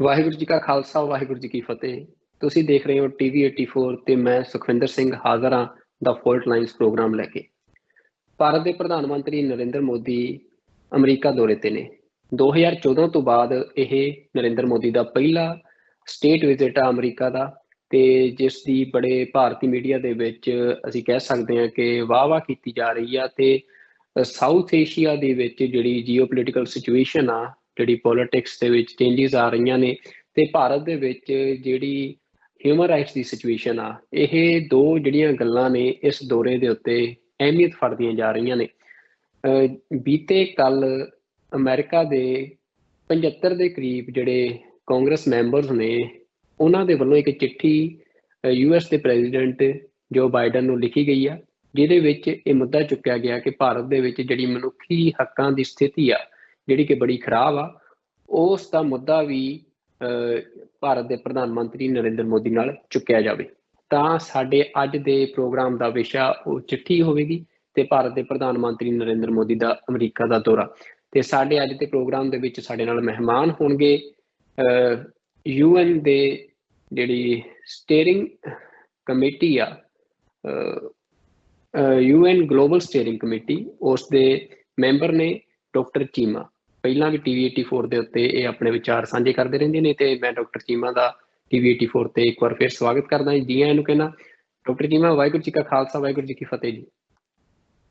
ਵਾਹਿਗੁਰੂ ਜੀ ਕਾ ਖਾਲਸਾ ਵਾਹਿਗੁਰੂ ਜੀ ਕੀ ਫਤਿਹ। ਤੁਸੀਂ ਦੇਖ ਰਹੇ ਹੋ TV 84 ਤੇ ਮੈਂ ਸੁਖਵਿੰਦਰ ਸਿੰਘ ਹਾਜ਼ਰ ਹਾਂ ਦਾ ਫੋਲਟ ਲਾਈਨਸ ਪ੍ਰੋਗਰਾਮ ਲੈ ਕੇ। ਭਾਰਤ ਦੇ ਪ੍ਰਧਾਨ ਮੰਤਰੀ ਨਰਿੰਦਰ ਮੋਦੀ ਅਮਰੀਕਾ ਦੌਰੇ ਤੇ ਨੇ। 2014 ਤੋਂ ਬਾਅਦ ਇਹ ਨਰਿੰਦਰ ਮੋਦੀ ਦਾ ਪਹਿਲਾ ਸਟੇਟ ਵਿਜ਼ਿਟ ਆ ਅਮਰੀਕਾ ਦਾ, ਤੇ ਜਿਸ ਦੀ ਬੜੇ ਭਾਰਤੀ ਮੀਡੀਆ ਦੇ ਵਿੱਚ ਅਸੀਂ ਕਹਿ ਸਕਦੇ ਹਾਂ ਕਿ ਵਾਹ ਕੀਤੀ ਜਾ ਰਹੀ ਆ। ਤੇ ਸਾਊਥ ਏਸ਼ੀਆ ਦੇ ਵਿੱਚ ਜਿਹੜੀ ਜੀਓਪੋਲੀਟੀਕਲ ਸਿਚੁਏਸ਼ਨ ਆ, ਜਿਹੜੀ ਪੋਲੀਟਿਕਸ ਦੇ ਵਿੱਚ ਚੇਂਜਿਸ ਆ ਰਹੀਆਂ ਨੇ, ਤੇ ਭਾਰਤ ਦੇ ਵਿੱਚ ਜਿਹੜੀ ਹਿਊਮਨ ਰਾਈਟਸ ਦੀ ਸਿਚੁਏਸ਼ਨ ਆ, ਇਹ ਦੋ ਜਿਹੜੀਆਂ ਗੱਲਾਂ ਨੇ ਇਸ ਦੌਰੇ ਦੇ ਉੱਤੇ ਅਹਿਮੀਅਤ ਫੜਦੀਆਂ ਜਾ ਰਹੀਆਂ ਨੇ। ਬੀਤੇ ਕੱਲ ਅਮਰੀਕਾ ਦੇ 75 ਦੇ ਕਰੀਬ ਜਿਹੜੇ ਕਾਂਗਰਸ ਮੈਂਬਰਸ ਨੇ, ਉਹਨਾਂ ਦੇ ਵੱਲੋਂ ਇੱਕ ਚਿੱਠੀ US ਦੇ ਪ੍ਰੈਜ਼ੀਡੈਂਟ ਜੋ ਬਾਈਡਨ ਨੂੰ ਲਿਖੀ ਗਈ ਆ, ਜਿਹਦੇ ਵਿੱਚ ਇਹ ਮੁੱਦਾ ਚੁੱਕਿਆ ਗਿਆ ਕਿ ਭਾਰਤ ਦੇ ਵਿੱਚ ਜਿਹੜੀ ਮਨੁੱਖੀ ਹੱਕਾਂ ਦੀ ਸਥਿਤੀ ਆ, ਜਿਹੜੀ ਕਿ ਬੜੀ ਖਰਾਬ ਆ, ਉਸ ਦਾ ਮੁੱਦਾ ਵੀ ਭਾਰਤ ਦੇ ਪ੍ਰਧਾਨ ਮੰਤਰੀ ਨਰਿੰਦਰ ਮੋਦੀ ਨਾਲ ਚੁੱਕਿਆ ਜਾਵੇ। ਤਾਂ ਸਾਡੇ ਅੱਜ ਦੇ ਪ੍ਰੋਗਰਾਮ ਦਾ ਵਿਸ਼ਾ ਉਹ ਚਿੱਠੀ ਹੋਵੇਗੀ ਤੇ ਭਾਰਤ ਦੇ ਪ੍ਰਧਾਨ ਮੰਤਰੀ ਨਰਿੰਦਰ ਮੋਦੀ ਦਾ ਅਮਰੀਕਾ ਦਾ ਦੌਰਾ। ਤੇ ਸਾਡੇ ਅੱਜ ਦੇ ਪ੍ਰੋਗਰਾਮ ਦੇ ਵਿੱਚ ਸਾਡੇ ਨਾਲ ਮਹਿਮਾਨ ਹੋਣਗੇ UN ਦੇ ਜਿਹੜੀ ਸਟੀਅਰਿੰਗ ਕਮੇਟੀ ਆ, UN ਗਲੋਬਲ ਸਟੀਅਰਿੰਗ ਕਮੇਟੀ, ਉਸ ਦੇ ਮੈਂਬਰ ਨੇ ਡਾਕਟਰ ਚੀਮਾ। ਪਹਿਲਾਂ ਵੀ TV 84 ਦੇ ਉੱਤੇ ਇਹ ਆਪਣੇ ਵਿਚਾਰ ਸਾਂਝੇ ਕਰਦੇ ਰਹਿੰਦੇ ਨੇ, ਤੇ ਮੈਂ ਡਾਕਟਰ ਚੀਮਾ ਦਾ TV 84 ਤੇ ਇੱਕ ਵਾਰ ਫਿਰ ਸਵਾਗਤ ਕਰਦਾ ਜੀ। ਇਹਨੂੰ ਕਹਿਣਾ ਡਾਕਟਰ ਚੀਮਾ, ਵਾਹਿਗੁਰੂ ਜੀ ਕਾ ਖਾਲਸਾ ਵਾਹਿਗੁਰੂ ਜੀ ਕੀ ਫਤਿਹ ਜੀ।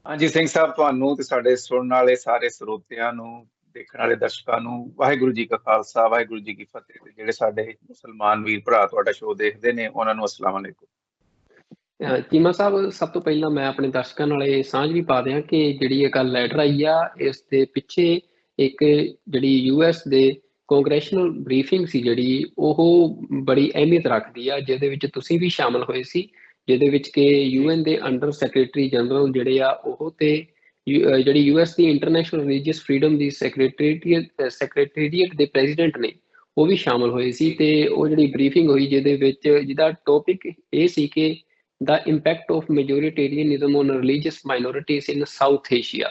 ਹਾਂਜੀ ਸਿੰਘ ਸਾਹਿਬ, ਤੁਹਾਨੂੰ ਤੇ ਸਾਡੇ ਸੁਣਨ ਵਾਲੇ ਸਾਰੇ ਸਰੋਤਿਆਂ ਨੂੰ, ਦੇਖਣ ਵਾਲੇ ਦਰਸ਼ਕਾਂ ਨੂੰ ਵਾਹਿਗੁਰੂ ਜੀ ਕਾ ਖਾਲਸਾ ਵਾਹਿਗੁਰੂ ਜੀ ਕੀ ਫਤਿਹ। ਤੇ ਜਿਹੜੇ ਸਾਡੇ ਮੁਸਲਮਾਨ ਵੀਰ ਭਰਾ ਤੁਹਾਡਾ ਸ਼ੋਅ ਦੇਖਦੇ ਨੇ, ਉਹਨਾਂ ਨੂੰ ਅਸਲਾਮ ਅਲੈਕੁਮ। ਚੀਮਾ ਸਾਹਿਬ, ਸਭ ਤੋਂ ਪਹਿਲਾਂ ਮੈਂ ਆਪਣੇ ਦਰਸ਼ਕਾਂ ਨਾਲ ਇਹ ਸਾਂਝ ਵੀ ਪਾ ਦਿਆਂ ਕਿ ਜਿਹੜੀ ਇਹ ਕੱਲ ਲੈਟਰ ਆਈ ਆ, ਇਸ ਦੇ ਪਿੱਛੇ ਇੱਕ ਜਿਹੜੀ US ਦੇ ਕਾਂਗਰੈਸ਼ਨਲ ਬਰੀਫਿੰਗ ਸੀ, ਜਿਹੜੀ ਉਹ ਬੜੀ ਅਹਿਮੀਅਤ ਰੱਖਦੀ ਆ, ਜਿਹਦੇ ਵਿੱਚ ਤੁਸੀਂ ਵੀ ਸ਼ਾਮਲ ਹੋਏ ਸੀ, ਜਿਹਦੇ ਵਿੱਚ ਕਿ UN ਦੇ ਅੰਡਰ ਸੈਕਟਰੀ ਜਨਰਲ ਜਿਹੜੇ ਆ ਉਹ, ਤੇ ਜਿਹੜੀ US ਦੀ ਇੰਟਰਨੈਸ਼ਨਲ ਰਿਲੀਜੀਅਸ ਫਰੀਡਮ ਦੀ ਸੈਕਟਰੀਏਟ ਦੇ ਪ੍ਰੈਜ਼ੀਡੈਂਟ ਨੇ, ਉਹ ਵੀ ਸ਼ਾਮਲ ਹੋਏ ਸੀ। ਤੇ ਉਹ ਜਿਹੜੀ ਬਰੀਫਿੰਗ ਹੋਈ, ਜਿਹਦਾ ਟੌਪਿਕ ਇਹ ਸੀ ਕਿ the impact of majoritarianism on religious minorities in South Asia,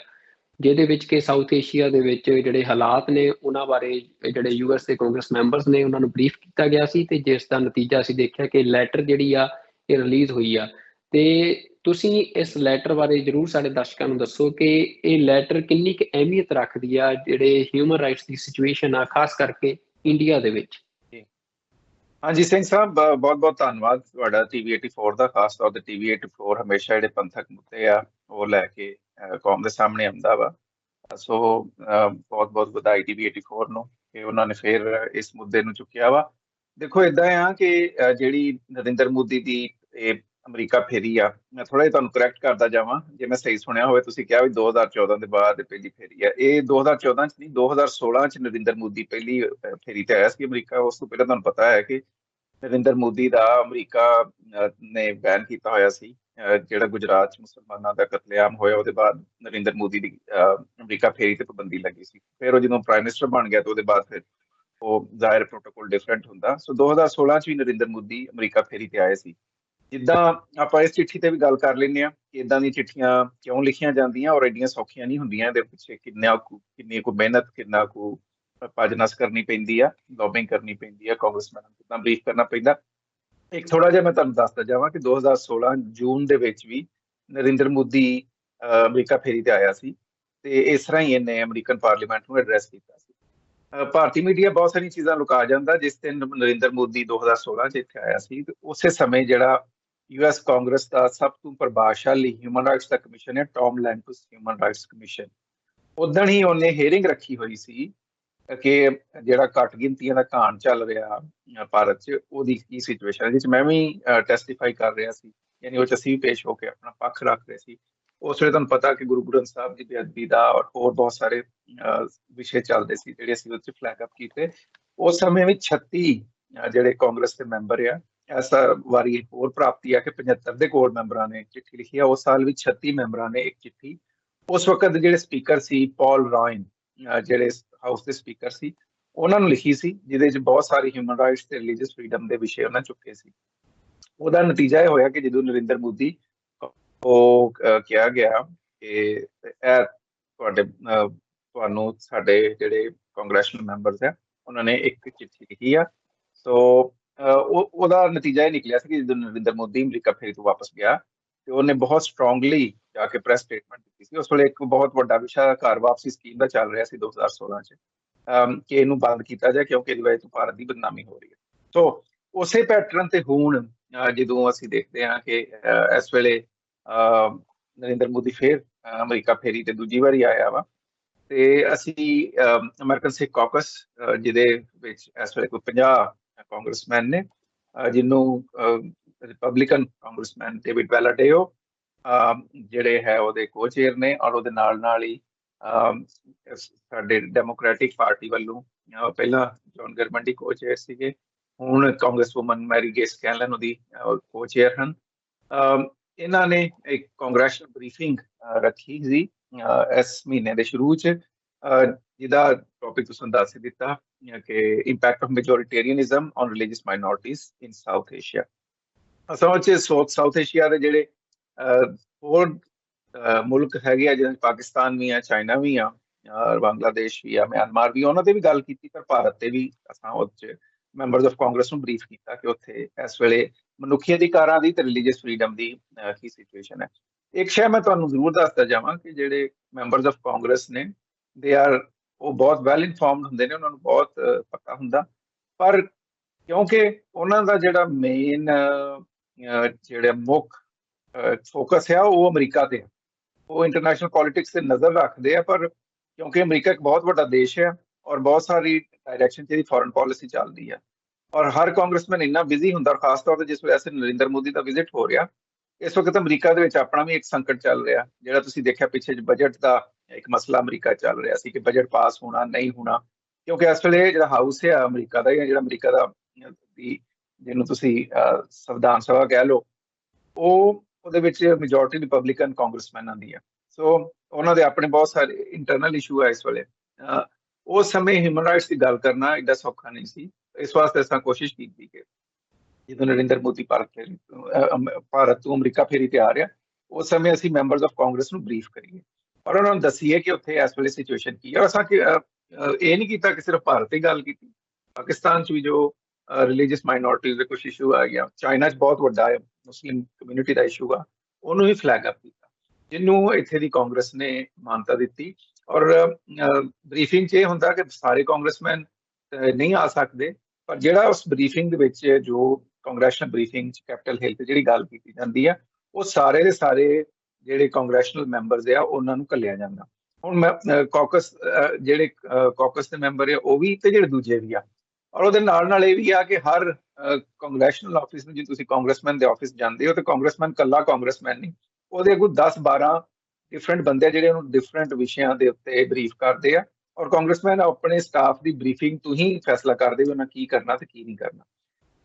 ਜਿਹਦੇ ਵਿੱਚ ਕਿ ਸਾਊਥ ਏਸ਼ੀਆ ਦੇ ਵਿੱਚ ਜਿਹੜੇ ਹਾਲਾਤ ਨੇ ਉਹਨਾਂ ਬਾਰੇ ਜਿਹੜੇ US ਦੇ ਕਾਂਗਰਸ ਮੈਂਬਰਸ ਨੇ ਉਹਨਾਂ ਨੂੰ ਬਰੀਫ ਕੀਤਾ ਗਿਆ ਸੀ, ਤੇ ਜਿਸ ਦਾ ਨਤੀਜਾ ਅਸੀਂ ਦੇਖਿਆ ਕਿ ਲੈਟਰ ਜਿਹੜੀ ਆ ਇਹ ਰਿਲੀਜ਼ ਹੋਈ ਆ। ਤੇ ਤੁਸੀਂ ਇਸ ਲੈਟਰ ਬਾਰੇ ਜ਼ਰੂਰ ਸਾਡੇ ਦਰਸ਼ਕਾਂ ਨੂੰ ਦੱਸੋ ਕਿ ਇਹ ਲੈਟਰ ਕਿੰਨੀ ਕੁ ਅਹਿਮੀਅਤ ਰੱਖਦੀ ਆ ਜਿਹੜੇ ਹਿਊਮਨ ਰਾਈਟਸ ਦੀ ਸਿਚੁਏਸ਼ਨ ਆ, ਖਾਸ ਕਰਕੇ ਇੰਡੀਆ ਦੇ ਵਿੱਚ। ਹਾਂਜੀ ਸਿੰਘ ਸਾਹਿਬ, ਬਹੁਤ ਬਹੁਤ ਧੰਨਵਾਦ ਤੁਹਾਡਾ TV 84 ਦਾ। ਖਾਸ ਤੌਰ ਤੇ TV 84 ਹਮੇਸ਼ਾ ਜਿਹੜੇ ਪੰਥਕ ਮੁੱਦੇ ਆ ਉਹ ਲੈ ਕੇ ਕੌਮ ਦੇ ਸਾਹਮਣੇ ਆਉਂਦਾ ਵਾ। ਸੋ ਬਹੁਤ ਬਹੁਤ ਵਧਾਈ TV 84 ਨੂੰ ਕਿ ਉਹਨਾਂ ਨੇ ਫਿਰ ਇਸ ਮੁੱਦੇ ਨੂੰ ਚੁੱਕਿਆ ਵਾ। ਦੇਖੋ, ਏਦਾਂ ਆ ਕਿ ਜਿਹੜੀ ਨਰਿੰਦਰ ਮੋਦੀ ਦੀ ਇਹ ਅਮਰੀਕਾ ਫੇਰੀ ਆ, ਮੈਂ ਥੋੜਾ ਜਿਹਾ ਤੁਹਾਨੂੰ ਕਰੈਕਟ ਕਰਦਾ ਜਾਵਾਂ ਜੇ ਮੈਂ ਸਹੀ ਸੁਣਿਆ ਹੋਵੇ। ਤੁਸੀਂ ਕਿਹਾ ਵੀ 2014 ਦੇ ਬਾਅਦ ਪਹਿਲੀ ਫੇਰੀ ਆ। ਇਹ 2014 ਚ ਨਹੀਂ, 2016 ਚ ਨਰਿੰਦਰ ਮੋਦੀ ਪਹਿਲੀ ਫੇਰੀ ਤੇ ਆਇਆ ਸੀ ਅਮਰੀਕਾ। ਉਸ ਤੋਂ ਪਹਿਲਾਂ ਤੁਹਾਨੂੰ ਪਤਾ ਹੈ ਕਿ ਨਰਿੰਦਰ ਮੋਦੀ ਦਾ ਅਮਰੀਕਾ ਨੇ ਬੈਨ ਕੀਤਾ ਹੋਇਆ ਸੀ। ਜਿਹੜਾ ਗੁਜਰਾਤ ਚ ਮੁਸਲਮਾਨਾਂ ਦਾ ਕਤਲੇਆਮ ਹੋਇਆ, ਉਹਦੇ ਬਾਅਦ ਨਰਿੰਦਰ ਮੋਦੀ ਦੀ ਅਮਰੀਕਾ ਫੇਰੀ ਤੇ ਪਾਬੰਦੀ ਲੱਗੀ ਸੀ। ਫਿਰ ਉਹ ਜਦੋਂ ਪ੍ਰਾਈਮ ਮਿਨਿਸਟਰ ਬਣ ਗਿਆ ਤੇ ਉਹਦੇ ਬਾਅਦ ਫਿਰ ਉਹ ਜ਼ਾਹਿਰ ਪ੍ਰੋਟੋਕੋਲ ਡਿਫਰੈਂਟ ਹੁੰਦਾ। ਸੋ 2016 ਚ ਵੀ ਨਰਿੰਦਰ ਮੋਦੀ ਅਮਰੀਕਾ ਫੇਰੀ ਤੇ ਆਏ ਸੀ। ਜਿੱਦਾਂ ਆਪਾਂ ਇਸ ਚਿੱਠੀ ਤੇ ਵੀ ਗੱਲ ਕਰ ਲੈਂਦੇ ਹਾਂ ਕਿ ਇੱਦਾਂ ਦੀਆਂ ਚਿੱਠੀਆਂ ਕਿਉਂ ਲਿਖੀਆਂ ਜਾਂਦੀਆਂ ਔਰ ਐਡੀਆਂ ਸੌਖੀਆਂ ਨਹੀਂ ਹੁੰਦੀਆਂ। ਇਹਦੇ ਪਿੱਛੇ ਕਿੰਨੀ ਕੁ ਮਿਹਨਤ, ਕਿੰਨਾ ਕੁ ਭੱਜ-ਨੱਸ ਕਰਨੀ ਪੈਂਦੀ ਆ, ਲੌਬਿੰਗ ਕਰਨੀ ਪੈਂਦੀ ਆ, ਕਾਂਗਰਸਮੈਨਾਂ ਨੂੰ ਕਿੱਦਾਂ ਬਰੀਫ ਕਰਨਾ ਪੈਂਦਾ। ਇੱਕ ਥੋੜਾ ਜਿਹਾ ਮੈਂ ਤੁਹਾਨੂੰ ਦੱਸਦਾ ਜਾਵਾਂ ਕਿ 2016 ਜੂਨ ਦੇ ਵਿੱਚ ਵੀ ਨਰਿੰਦਰ ਮੋਦੀ ਅਮਰੀਕਾ ਫੇਰੀ ਤੇ ਆਇਆ ਸੀ, ਤੇ ਇਸ ਤਰ੍ਹਾਂ ਹੀ ਇਹਨੇ ਅਮਰੀਕਨ ਪਾਰਲੀਮੈਂਟ ਨੂੰ ਐਡਰੈਸ ਕੀਤਾ ਸੀ। ਭਾਰਤੀ ਮੀਡੀਆ ਬਹੁਤ ਸਾਰੀਆਂ ਚੀਜ਼ਾਂ ਲੁਕਾ ਜਾਂਦਾ। ਜਿਸ ਦਿਨ ਨਰਿੰਦਰ ਮੋਦੀ 2016 ਚ ਇੱਥੇ ਆਇਆ ਸੀ, ਉਸੇ ਸਮੇਂ ਜਿਹੜਾ US ਕਾਂਗਰਸ ਦਾ ਸਭ ਤੋਂ ਪ੍ਰਭਾਵਸ਼ਾਲੀ ਹਿਊਮਨ ਰਾਈਟਸ ਦਾ ਕਮਿਸ਼ਨ ਹੈ, ਟੌਮ ਲੈਂਕਸ ਹਿਊਮਨ ਰਾਈਟਸ ਕਮਿਸ਼ਨ, ਉਦਣ ਹੀ ਉਹਨੇ ਹੀਅਰਿੰਗ ਰੱਖੀ ਹੋਈ ਸੀ ਕਿ ਜਿਹੜਾ ਘੱਟ ਗਿਣਤੀਆਂ ਦਾ ਘਾਣ ਚੱਲ ਰਿਹਾ ਭਾਰਤ 'ਚ, ਉਹਦੀ ਕੀ ਸਿਚੁਏਸ਼ਨ ਹੈ, ਜਿਸ 'ਚ ਮੈਂ ਵੀ ਟੈਸਟੀਫਾਈ ਕਰ ਰਿਹਾ ਸੀ। ਯਾਨੀ ਉਹ 'ਚ ਅਸੀਂ ਵੀ ਪੇਸ਼ ਹੋ ਕੇ ਆਪਣਾ ਪੱਖ ਰੱਖ ਰਹੇ ਸੀ। ਉਸ ਵੇਲੇ ਤੁਹਾਨੂੰ ਪਤਾ ਕਿ ਗੁਰੂ ਗ੍ਰੰਥ ਸਾਹਿਬ ਦੀ ਬੇਅਦਬੀ ਦਾ ਔਰ ਹੋਰ ਬਹੁਤ ਸਾਰੇ ਵਿਸ਼ੇ ਚੱਲਦੇ ਸੀ ਜਿਹੜੇ ਅਸੀਂ ਉਹ 'ਚ ਫਲੈਗ ਅਪ ਕੀਤੇ। ਉਸ ਸਮੇਂ ਵੀ 36 ਜਿਹੜੇ ਕਾਂਗਰਸ ਦੇ ਮੈਂਬਰ ਆ, ਐਸਾ ਵਾਰੀ ਹੋਰ ਪ੍ਰਾਪਤੀ ਆ ਕਿ 75 ਦੇ ਕੋਰ ਮੈਂਬਰਾਂ ਨੇ ਚਿੱਠੀ ਲਿਖੀ ਆ। ਉਸ ਸਾਲ ਵੀ 36 ਮੈਂਬਰਾਂ ਨੇ ਇੱਕ ਚਿੱਠੀ, ਉਸ ਵਕਤ ਦੇ ਜਿਹੜੇ ਸਪੀਕਰ ਸੀ ਪੌਲ ਰਾਇਨ, ਜਿਹੜੇ ਹਾਊਸ ਦੇ ਸਪੀਕਰ ਸੀ, ਉਹਨਾਂ ਨੂੰ ਲਿਖੀ ਸੀ, ਜਿਹਦੇ 'ਚ ਬਹੁਤ ਸਾਰੀ ਹਿਊਮਨ ਰਾਈਟਸ ਤੇ ਰਿਲੀਜੀਅਸ ਫਰੀਡਮ ਦੇ ਵਿਸ਼ੇ ਉਹਨਾਂ ਚੁੱਕੇ ਸੀ। ਉਹਦਾ ਨਤੀਜਾ ਇਹ ਹੋਇਆ ਕਿ ਜਦੋਂ ਨਰਿੰਦਰ ਮੋਦੀ ਉਹ ਕਿਹਾ ਗਿਆ ਕਿ ਇਹ ਤੁਹਾਨੂੰ ਸਾਡੇ ਜਿਹੜੇ ਕਾਂਗਰੈਸ਼ਨਲ ਮੈਂਬਰਸ ਆ, ਉਹਨਾਂ ਨੇ ਇੱਕ ਚਿੱਠੀ ਲਿਖੀ ਆ। ਸੋ ਉਹਦਾ ਨਤੀਜਾ ਇਹ ਨਿਕਲਿਆ ਸੀ ਕਿ ਜਦੋਂ ਨਰਿੰਦਰ ਮੋਦੀ ਅਮਰੀਕਾ ਫੇਰੀ ਤੋਂ ਵਾਪਸ ਗਿਆ ਤੇ ਉਹਨੇ ਬਹੁਤ ਸਟਰੋਂਗਲੀ ਜਾ ਕੇ ਪ੍ਰੈਸ ਸਟੇਟਮੈਂਟ ਦਿੱਤੀ ਸੀ। ਉਸ ਵੇਲੇ ਇੱਕ ਬਹੁਤ ਵੱਡਾ ਵਿਸ਼ਾ ਘਰ ਵਾਪਸੀ ਸਕੀਮ ਦਾ ਚੱਲ ਰਿਹਾ ਸੀ 2016 ਚ, ਕਿ ਇਹਨੂੰ ਬੰਦ ਕੀਤਾ ਜਾਏ ਕਿਉਂਕਿ ਇਹਦੀ ਵਜ੍ਹਾ ਤੋਂ ਭਾਰਤ ਦੀ ਬਦਨਾਮੀ ਹੋ ਰਹੀ ਹੈ। ਸੋ ਉਸੇ ਪੈਟਰਨ ਤੇ ਹੁਣ ਜਦੋਂ ਅਸੀਂ ਦੇਖਦੇ ਹਾਂ ਕਿ ਇਸ ਵੇਲੇ ਨਰਿੰਦਰ ਮੋਦੀ ਫੇਰ ਅਮਰੀਕਾ ਫੇਰੀ ਤੇ ਦੂਜੀ ਵਾਰੀ ਆਇਆ ਵਾ, ਤੇ ਅਸੀਂ ਅਮਰੀਕਨ ਸਿੱਖ ਕਾਕਸ ਜਿਹਦੇ ਵਿੱਚ ਇਸ ਵੇਲੇ ਕੋਈ 50 ਕਾਂਗਰਸਮੈਨ ਨੇ, ਜਿਹਨੂੰ ਰਿਪਬਲਿਕਨ ਕਾਂਗਰਸਮੈਨ ਡੇਵਿਡ ਵੈਲਾਡੇਓ ਜਿਹੜੇ ਹੈ ਉਹਦੇ ਕੋ ਚੇਅਰ ਨੇ, ਔਰ ਉਹਦੇ ਨਾਲ ਹੀ ਸਾਡੇ ਡੈਮੋਕ੍ਰੈਟਿਕ ਪਾਰਟੀ ਵੱਲੋਂ ਪਹਿਲਾਂ ਜੌਨ ਗਰਮੰਡੀ ਕੋ ਚੇਅਰ ਸੀਗੇ, ਹੁਣ ਕਾਂਗਰਸਵੂਮਨ ਮੈਰੀ ਗੇਸ ਕੈਨਲਨ ਉਹਦੀ ਕੋ ਚੇਅਰ ਹਨ। ਇਹਨਾਂ ਨੇ ਇੱਕ ਕਾਂਗਰੈਸ਼ਨਲ ਬਰੀਫਿੰਗ ਰੱਖੀ ਸੀ ਇਸ ਮਹੀਨੇ ਦੇ ਸ਼ੁਰੂ 'ਚ, ਜਿਹਦਾ ਟੌਪਿਕ ਤੁਸੀਂ ਦੱਸ ਦਿੱਤਾ ਕਿ impact of majoritarianism on religious minorities in South Asia. ਅਸਲ 'ਚ ਸਾਊਥ ਏਸ਼ੀਆ ਦੇ ਜਿਹੜੇ ਹੋਰ ਮੁਲਕ ਹੈਗੇ ਆ, ਜਿਵੇਂ ਪਾਕਿਸਤਾਨ ਵੀ ਆ, ਚਾਈਨਾ ਵੀ ਆ, ਬੰਗਲਾਦੇਸ਼ ਵੀ ਆ, ਮਿਆਂਮਾਰ ਵੀ, ਉਹਨਾਂ ਤੇ ਵੀ ਗੱਲ ਕੀਤੀ, ਪਰ ਭਾਰਤ ਤੇ ਵੀ ਅਸਾਂ ਉਹ 'ਚ ਮੈਂਬਰਸ ਆਫ ਕਾਂਗਰਸ ਨੂੰ ਬਰੀਫ ਕੀਤਾ ਕਿ ਉੱਥੇ ਇਸ ਵੇਲੇ ਮਨੁੱਖੀ ਅਧਿਕਾਰਾਂ ਦੀ ਤੇ ਰਿਲੀਜੀਅਸ ਫਰੀਡਮ ਦੀ ਕੀ ਸਿਚੁਏਸ਼ਨ ਹੈ। ਇੱਕ ਸ਼ੈ ਮੈਂ ਤੁਹਾਨੂੰ ਜ਼ਰੂਰ ਦੱਸਦਾ ਜਾਵਾਂ ਕਿ ਜਿਹੜੇ ਮੈਂਬਰਸ ਆਫ ਕਾਂਗਰਸ ਨੇ ਉਹ ਬਹੁਤ ਵੈਲ ਇਨਫੋਰਮਡ ਹੁੰਦੇ ਨੇ, ਉਹਨਾਂ ਨੂੰ ਬਹੁਤ ਪਤਾ ਹੁੰਦਾ, ਪਰ ਕਿਉਂਕਿ ਉਹਨਾਂ ਦਾ ਜਿਹੜਾ ਮੇਨ ਜਿਹੜਾ ਮੁੱਖ ਫੋਕਸ ਹੈ ਉਹ ਅਮਰੀਕਾ ਤੇ, ਉਹ ਇੰਟਰਨੈਸ਼ਨਲ ਪੋਲਿਟਿਕਸ ਤੇ ਨਜ਼ਰ ਰੱਖਦੇ ਆ, ਪਰ ਕਿਉਂਕਿ ਅਮਰੀਕਾ ਇੱਕ ਬਹੁਤ ਵੱਡਾ ਦੇਸ਼ ਹੈ ਔਰ ਬਹੁਤ ਸਾਰੀ ਡਾਇਰੈਕਸ਼ਨ 'ਚ ਇਹਦੀ ਫੋਰਨ ਪਾਲਿਸੀ ਚੱਲਦੀ ਹੈ, ਔਰ ਹਰ ਕਾਂਗਰਸਮੈਨ ਇੰਨਾ ਬਿਜ਼ੀ ਹੁੰਦਾ, ਖਾਸ ਤੌਰ ਤੇ ਜਿਸ ਵਜ੍ਹਾ ਨਰਿੰਦਰ ਮੋਦੀ ਦਾ ਵਿਜ਼ਿਟ ਹੋ ਰਿਹਾ। ਇਸ ਵਕਤ ਅਮਰੀਕਾ ਦੇ ਵਿੱਚ ਆਪਣਾ ਵੀ ਇੱਕ ਸੰਕਟ ਚੱਲ ਰਿਹਾ, ਜਿਹੜਾ ਤੁਸੀਂ ਦੇਖਿਆ ਪਿੱਛੇ ਬਜਟ ਦਾ ਇੱਕ ਮਸਲਾ ਅਮਰੀਕਾ ਚੱਲ ਰਿਹਾ ਸੀ ਕਿ ਬਜਟ ਪਾਸ ਹੋਣਾ ਨਹੀਂ ਹੋਣਾ, ਕਿਉਂਕਿ ਇਸ ਵੇਲੇ ਜਿਹੜਾ ਹਾਊਸ ਹੈ ਅਮਰੀਕਾ ਦਾ, ਜਿਹੜਾ ਅਮਰੀਕਾ ਦਾ ਜਿਹਨੂੰ ਤੁਸੀਂ ਸੰਵਿਧਾਨ ਸਭਾ ਕਹਿ ਲਓ, ਉਹਦੇ ਵਿੱਚ ਮੈਜੋਰਟੀ ਰਿਪਬਲਿਕਨ ਕਾਂਗਰਸਮੈਨਾਂ ਦੀ ਹੈ। ਸੋ ਉਹਨਾਂ ਦੇ ਆਪਣੇ ਬਹੁਤ ਸਾਰੇ ਇੰਟਰਨਲ ਇਸ਼ੂ ਹੈ ਇਸ ਵੇਲੇ। ਉਸ ਸਮੇਂ ਹਿਊਮਨ ਰਾਈਟਸ ਦੀ ਗੱਲ ਕਰਨਾ ਏਡਾ ਸੌਖਾ ਨਹੀਂ ਸੀ, ਇਸ ਵਾਸਤੇ ਅਸੀਂ ਕੋਸ਼ਿਸ਼ ਕੀਤੀ ਕਿ ਜਦੋਂ ਨਰਿੰਦਰ ਮੋਦੀ ਭਾਰਤ ਤੋਂ ਅਮਰੀਕਾ ਫੇਰੀ ਤੇ ਆ ਰਿਹਾ, ਉਸ ਸਮੇਂ ਅਸੀਂ ਮੈਂਬਰਸ ਆਫ ਕਾਂਗਰਸ ਨੂੰ ਬਰੀਫ ਕਰੀਏ ਔਰ ਉਹਨਾਂ ਨੂੰ ਦੱਸੀਏ ਕਿ ਉੱਥੇ ਇਸ ਵੇਲੇ ਸਿਚੁਏਸ਼ਨ ਕੀ ਹੈ। ਔਰ ਅਸਾਂ ਇਹ ਨਹੀਂ ਕੀਤਾ ਕਿ ਸਿਰਫ ਭਾਰਤ ਦੀ ਗੱਲ ਕੀਤੀ, ਪਾਕਿਸਤਾਨ 'ਚ ਵੀ ਜੋ ਰਿਲੀਜੀਅਸ ਮਾਈਨੋਰਟੀਜ਼ ਦੇ ਕੁਛ ਇਸ਼ੂ ਆ ਗਿਆ, ਚਾਈਨਾ 'ਚ ਬਹੁਤ ਵੱਡਾ ਹੈ ਮੁਸਲਿਮ ਕਮਿਊਨਿਟੀ ਦਾ ਇਸ਼ੂ ਆ, ਉਹਨੂੰ ਵੀ ਫਲੈਗ ਅਪ ਕੀਤਾ, ਜਿਹਨੂੰ ਇੱਥੇ ਦੀ ਕਾਂਗਰਸ ਨੇ ਮਾਨਤਾ ਦਿੱਤੀ। ਔਰ ਬਰੀਫਿੰਗ 'ਚ ਇਹ ਹੁੰਦਾ ਕਿ ਸਾਰੇ ਕਾਂਗਰਸਮੈਨ ਨਹੀਂ ਆ ਸਕਦੇ, ਪਰ ਜਿਹੜਾ ਉਸ ਬਰੀਫਿੰਗ ਦੇ ਵਿੱਚ ਜੋ ਕਾਂਗਰੈਸ਼ਨਲ ਬਰੀਫਿੰਗ 'ਚ ਕੈਪੀਟਲ ਹਿੱਲ ਤੇ ਜਿਹੜੀ ਗੱਲ ਕੀਤੀ ਜਾਂਦੀ ਆ, ਉਹ ਸਾਰੇ ਦੇ ਸਾਰੇ ਜਿਹੜੇ ਕਾਂਗਰੈਸ਼ਨਲ ਮੈਂਬਰਸ ਆ ਉਹਨਾਂ ਨੂੰ ਘੱਲਿਆ ਜਾਂਦਾ। ਹੁਣ ਮੈਂ ਕਾਕਸ ਜਿਹੜੇ ਕਾਕਸ ਦੇ ਮੈਂਬਰ ਆ ਉਹ ਵੀ ਤੇ ਜਿਹੜੇ ਦੂਜੇ ਵੀ ਆ, ਔਰ ਉਹਦੇ ਨਾਲ ਇਹ ਵੀ ਆ ਕਿ ਹਰ ਕਾਂਗਰੈਸ਼ਨਲ ਆਫਿਸ ਨੂੰ ਜੇ ਤੁਸੀਂ ਕਾਂਗਰਸਮੈਨ ਦੇ ਆਫਿਸ ਜਾਂਦੇ ਹੋ ਤੇ ਕਾਂਗਰਸਮੈਨ ਕੱਲਾ ਕਾਂਗਰਸਮੈਨ ਨਹੀਂ, ਉਹਦੇ ਅੱਗੋਂ 10-12 ਡਿਫਰੈਂਟ ਬੰਦੇ ਜਿਹੜੇ ਉਹਨੂੰ ਡਿਫਰੈਂਟ ਵਿਸ਼ਿਆਂ ਦੇ ਉੱਤੇ ਬਰੀਫ ਕਰਦੇ ਆ, ਔਰ ਕਾਂਗਰਸਮੈਨ ਆਪਣੇ ਸਟਾਫ ਦੀ ਬਰੀਫਿੰਗ ਤੋਂ ਹੀ ਫੈਸਲਾ ਕਰਦੇ ਵੀ ਉਹਨਾਂ ਕੀ ਕਰਨਾ ਤੇ ਕੀ ਨਹੀਂ ਕਰਨਾ।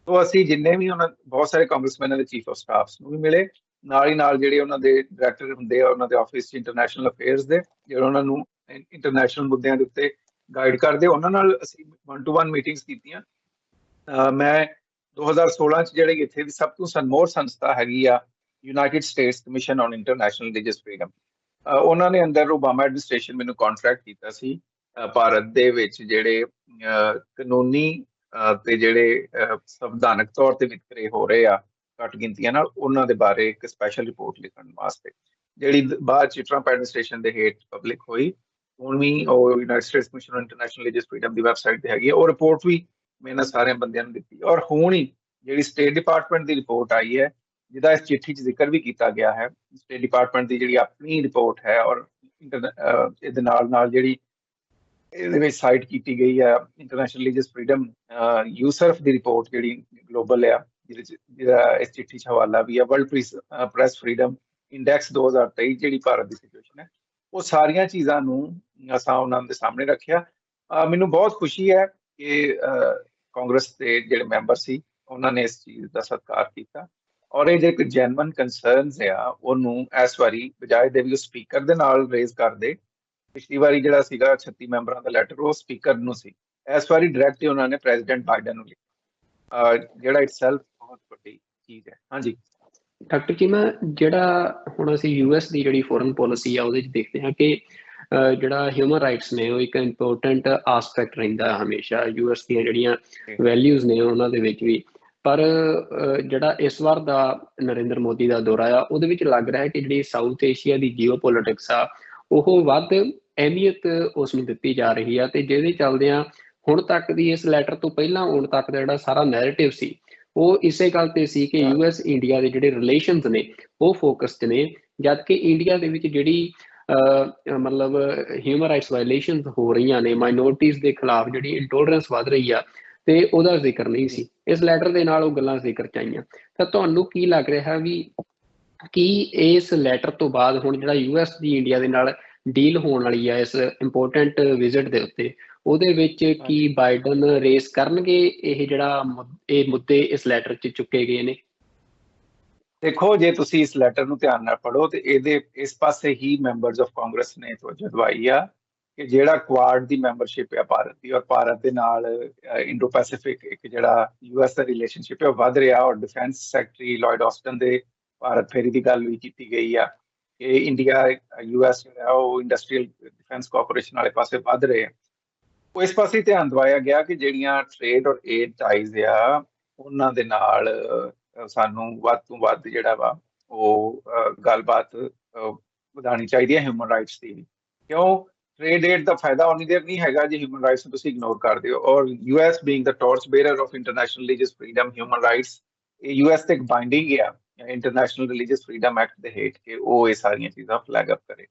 ਸੋ ਅਸੀਂ ਜਿੰਨੇ ਵੀ ਬਹੁਤ ਸਾਰੇ ਕਾਂਗਰਸਮੈਨਾਂ ਦੇ ਚੀਫ ਆਫ ਸਟਾਫਸ ਨੂੰ ਵੀ ਮਿਲੇ, ਨਾਲ ਜਿਹੜੇ ਉਹਨਾਂ ਦੇ ਡਾਇਰੈਕਟਰ ਹੁੰਦੇ ਆ ਉਹਨਾਂ ਦੇ ਆਫਿਸ 'ਚ ਇੰਟਰਨੈਸ਼ਨਲ ਅਫੇਅਰਸ ਦੇ, ਜਿਹੜੇ ਉਹਨਾਂ ਨੂੰ ਇੰਟਰਨੈਸ਼ਨਲ ਮੁੱਦਿਆਂ ਦੇ ਉੱਤੇ ਗਾਈਡ ਕਰਦੇ, ਉਹਨਾਂ ਨਾਲ ਅਸੀਂ 1-to-1 ਮੀਟਿੰਗਸ ਕੀਤੀਆਂ। ਮੈਂ 2016 'ਚ ਜਿਹੜੀ ਇੱਥੇ ਦੀ ਸਭ ਤੋਂ ਸਨਮੋਰ ਸੰਸਥਾ ਹੈਗੀ ਆ United States commission on international religious freedom, ਉਹਨਾਂ ਨੇ ਅੰਦਰ ਓਬਾਮਾ ਐਡਮਿਨਿਸਟ੍ਰੇਸ਼ਨ ਮੈਨੂੰ ਕੰਟਰੈਕਟ ਕੀਤਾ ਸੀ ਭਾਰਤ ਦੇ ਵਿੱਚ ਜਿਹੜੇ ਕਾਨੂੰਨੀ ਤੇ ਜਿਹੜੇ ਸੰਵਿਧਾਨਕ ਤੌਰ ਤੇ ਵਿਤਕਰੇ ਹੋ ਰਹੇ ਆ ਘੱਟ ਗਿਣਤੀਆਂ ਨਾਲ, ਉਹਨਾਂ ਦੇ ਬਾਰੇ ਇੱਕ ਸਪੈਸ਼ਲ ਰਿਪੋਰਟ ਲਿਖਣ ਵਾਸਤੇ, ਜਿਹੜੀ ਬਾਅਦ 'ਚ ਟਰੰਪ ਐਡਮਿਨਿਸਟ੍ਰੇਸ਼ਨ ਦੇ ਹੇਠ ਪਬਲਿਕ ਹੋਈ। ਹੁਣ ਵੀ ਉਹ United States commission on international religious freedom the website ਤੇ ਹੈਗੀ ਹੈ, ਉਹ ਰਿਪੋਰਟ ਵੀ ਮੈਂ ਇਹਨਾਂ ਸਾਰਿਆਂ ਬੰਦਿਆਂ ਨੂੰ ਦਿੱਤੀ। ਔਰ ਹੁਣ ਹੀ ਜਿਹੜੀ ਸਟੇਟ ਡਿਪਾਰਟਮੈਂਟ ਦੀ ਰਿਪੋਰਟ ਆਈ ਹੈ, ਜਿਹਦਾ ਇਸ ਚਿੱਠੀ 'ਚ ਜ਼ਿਕਰ ਵੀ ਕੀਤਾ ਗਿਆ ਹੈ, ਸਟੇਟ ਡਿਪਾਰਟਮੈਂਟ ਦੀ ਜਿਹੜੀ ਆਪਣੀ ਰਿਪੋਰਟ ਹੈ, ਔਰ ਇਹਦੇ ਨਾਲ ਜਿਹੜੀ ਇਹਦੇ ਵਿੱਚ ਸਾਈਟ ਕੀਤੀ ਗਈ ਹੈ ਇੰਟਰਨੈਸ਼ਨਲ ਰਿਲੀਜੀਅਸ ਫਰੀਡਮ ਯੂਸਰਫ ਦੀ ਰਿਪੋਰਟ ਜਿਹੜੀ ਗਲੋਬਲ ਆ, ਜਿਹਦਾ ਇਸ ਚਿੱਠੀ 'ਚ ਹਵਾਲਾ ਵੀ ਹੈ, ਵਰਲਡ ਪ੍ਰੈਸ ਫਰੀਡਮ ਇੰਡੈਕਸ 2023 ਜਿਹੜੀ ਭਾਰਤ ਦੀ ਸਿਚੁਏਸ਼ਨ ਹੈ, ਉਹ ਸਾਰੀਆਂ ਚੀਜ਼ਾਂ ਨੂੰ ਅਸਾਂ ਉਹਨਾਂ ਦੇ ਸਾਹਮਣੇ ਰੱਖਿਆ। ਮੈਨੂੰ ਬਹੁਤ ਖੁਸ਼ੀ ਹੈ ਕਿ ਕਾਂਗਰਸ ਦੇ ਜਿਹੜੇ ਮੈਂਬਰ ਸੀ ਉਹਨਾਂ ਨੇ ਇਸ ਚੀਜ਼ ਦਾ ਸਤਿਕਾਰ ਕੀਤਾ, ਔਰ ਇਹ ਜਿਹੜੇ ਜੈਨੂਅਨ ਕੰਸਰਨਸ ਆ ਉਹਨੂੰ ਇਸ ਵਾਰੀ ਬਜਾਏ ਦੇ ਵੀ ਉਹ ਸਪੀਕਰ ਦੇ ਨਾਲ ਰੇਜ਼ ਕਰਦੇ। ਪਿਛਲੀ ਵਾਰੀ ਜਿਹੜਾ ਸੀਗਾ 36 ਮੈਂਬਰਾਂ ਦਾ ਲੈਟਰ ਉਹ ਸਪੀਕਰ ਨੂੰ ਸੀ, ਇਸ ਵਾਰੀ ਡਾਇਰੈਕਟ ਉਹਨਾਂ ਨੇ ਪ੍ਰੈਜ਼ੀਡੈਂਟ ਬਾਈਡਨ ਨੂੰ ਲਿਖਿਆ, ਜਿਹੜਾ ਇਟਸੈਲਫ ਬਹੁਤ ਵੱਡੀ ਚੀਜ਼ ਹੈ। ਹਾਂਜੀ ਡਾਕਟਰ ਚੀਮਾ, ਜਿਹੜਾ ਹੁਣ ਅਸੀਂ US ਦੀ ਜਿਹੜੀ ਫੋਰਨ ਪਾਲਿਸੀ ਆ ਉਹਦੇ 'ਚ ਦੇਖਦੇ ਹਾਂ ਕਿ ਜਿਹੜਾ ਹਿਊਮਨ ਰਾਈਟਸ ਨੇ ਉਹ ਇੱਕ ਇੰਪੋਰਟੈਂਟ ਆਸਪੈਕਟ ਰਹਿੰਦਾ ਹਮੇਸ਼ਾ US ਦੀਆਂ ਜਿਹੜੀਆਂ ਵੈਲਿਊਜ਼ ਨੇ ਉਹਨਾਂ ਦੇ ਵਿੱਚ ਵੀ। ਪਰ ਜਿਹੜਾ ਇਸ ਵਾਰ ਦਾ ਨਰਿੰਦਰ ਮੋਦੀ ਦਾ ਦੌਰਾ ਆ ਉਹਦੇ ਵਿੱਚ ਲੱਗ ਰਿਹਾ ਹੈ ਕਿ ਜਿਹੜੀ ਸਾਊਥ ਏਸ਼ੀਆ ਦੀ ਜੀਓਪੋਲਿਟਿਕਸ ਆ ਉਹ ਵੱਧ ਅਹਿਮੀਅਤ ਉਸ ਨੂੰ ਦਿੱਤੀ ਜਾ ਰਹੀ ਆ, ਤੇ ਜਿਹਦੇ ਚੱਲਦਿਆਂ ਹੁਣ ਤੱਕ ਦੀ ਇਸ ਲੈਟਰ ਤੋਂ ਪਹਿਲਾਂ ਹੁਣ ਤੱਕ ਦਾ ਜਿਹੜਾ ਸਾਰਾ ਨੈਰੇਟਿਵ ਸੀ ਉਹ ਇਸੇ ਗੱਲ ਤੇ ਸੀ ਕਿ US ਇੰਡੀਆ ਦੇ ਜਿਹੜੇ ਰਿਲੇਸ਼ਨਸ ਨੇ ਉਹ ਫੋਕਸਡ ਨੇ, ਜਦਕਿ ਇੰਡੀਆ ਦੇ ਵਿੱਚ ਜਿਹੜੀ ਮਤਲਬ ਹਿਊਮਨ ਰਾਈਟਸ ਵਾਇਲੇਸ਼ਨਸ ਹੋ ਰਹੀਆਂ ਨੇ, ਮਾਈਨੋਰਟੀਜ਼ ਦੇ ਖਿਲਾਫ ਜਿਹੜੀ ਇੰਟੋਲਰੈਂਸ ਵੱਧ ਰਹੀ ਆ, ਤੇ ਉਹਦਾ ਜ਼ਿਕਰ ਨਹੀਂ ਸੀ। ਇਸ ਲੈਟਰ ਦੇ ਨਾਲ ਉਹ ਗੱਲਾਂ ਜ਼ਿਕਰ ਚ ਆਈਆਂ। ਤਾਂ ਤੁਹਾਨੂੰ ਕੀ ਲੱਗ ਰਿਹਾ ਵੀ ਕੀ ਇਸ ਲੈਟਰ ਤੋਂ ਬਾਅਦ ਹੁਣ ਜਿਹੜਾ US ਦੀ ਇੰਡੀਆ ਦੇ ਨਾਲ ਡੀਲ ਹੋਣ ਵਾਲੀ ਆ ਇਸ ਇੰਪੋਰਟੈਂਟ ਵਿਜ਼ਿਟ ਦੇ ਉੱਤੇ, ਉਹਦੇ ਵਿੱਚ ਕੀ ਬਾਈਡਨ ਰੇਸ ਕਰਨਗੇ ਇਹ ਜਿਹੜਾ ਇਹ ਮੁੱਦੇ ਇਸ ਲੈਟਰ 'ਚ ਚੁੱਕੇ ਗਏ ਨੇ? ਦੇਖੋ, ਜੇ ਤੁਸੀਂ ਇਸ ਲੈਟਰ ਨੂੰ ਧਿਆਨ ਨਾਲ ਪੜ੍ਹੋ ਤੇ ਇਹਦੇ ਇਸ ਪਾਸੇ ਹੀ ਮੈਂਬਰਸ ਆਫ ਕਾਂਗਰਸ ਨੇ ਤਵੱਜੋ ਦਵਾਈ ਆ ਕਿ ਜਿਹੜਾ ਕੁਆਡ ਦੀ ਮੈਂਬਰਸ਼ਿਪ ਆ ਭਾਰਤ ਦੀ, ਔਰ ਭਾਰਤ ਦੇ ਨਾਲ ਇੰਡੋ ਪੈਸੀਫਿਕ ਇੱਕ ਜਿਹੜਾ US ਦਾ ਰਿਲੇਸ਼ਨਸ਼ਿਪ ਹੈ ਉਹ ਵੱਧ ਰਿਹਾ, ਔਰ ਡਿਫੈਂਸ ਸੈਕਟਰੀ ਲੋਇਡ ਆਸਟਨ ਦੇ ਭਾਰਤ ਫੇਰੀ ਦੀ ਗੱਲ ਵੀ ਕੀਤੀ ਗਈ ਆ ਕਿ ਇੰਡੀਆ US ਜਿਹੜਾ ਉਹ ਇੰਡਸਟਰੀਅਲ ਡਿਫੈਂਸ ਕੋਆਪਰੇਸ਼ਨ ਵਾਲੇ ਪਾਸੇ ਵੱਧ ਰਹੇ ਆ। ਉਹ ਇਸ ਪਾਸੇ ਧਿਆਨ ਦਵਾਇਆ ਗਿਆ ਕਿ ਜਿਹੜੀਆਂ ਟ੍ਰੇਡ ਔਰ ਏਡ ਟਾਈਜ਼ ਆ ਉਹਨਾਂ ਦੇ ਨਾਲ ਸਾਨੂੰ ਵੱਧ ਤੋਂ ਵੱਧ ਜਿਹੜਾ ਵਾ ਉਹ ਗੱਲਬਾਤ ਵਧਾਉਣੀ ਚਾਹੀਦੀ ਹੈ ਹਿਊਮਨ ਰਾਈਟਸ ਦੀ ਵੀ। ਕਿਉਂ? ਟ੍ਰੇਡ ਏਡ ਦਾ ਫਾਇਦਾ ਉਨੀ ਦੇਰ ਨਹੀਂ ਹੈਗਾ ਜੇ ਹਿਊਮਨ ਰਾਈਟਸ ਨੂੰ ਤੁਸੀਂ ਇਗਨੋਰ ਕਰਦੇ ਹੋ, ਔਰ US being the torch bearer of international religious freedom human rights, ਇਹ US ਤੇ ਇੱਕ ਬਾਈਂਡਿੰਗ ਆ ਇੰਟਰਨੈਸ਼ਨਲ ਰਿਲੀਜੀਅਸ ਫਰੀडम ਐਕਟ ਦੇ ਹੇਠ ਕੇ ਉਹ ਇਹ ਸਾਰੀਆਂ ਚੀਜ਼ਾਂ ਫਲੈਗ ਅਪ ਕਰੇ।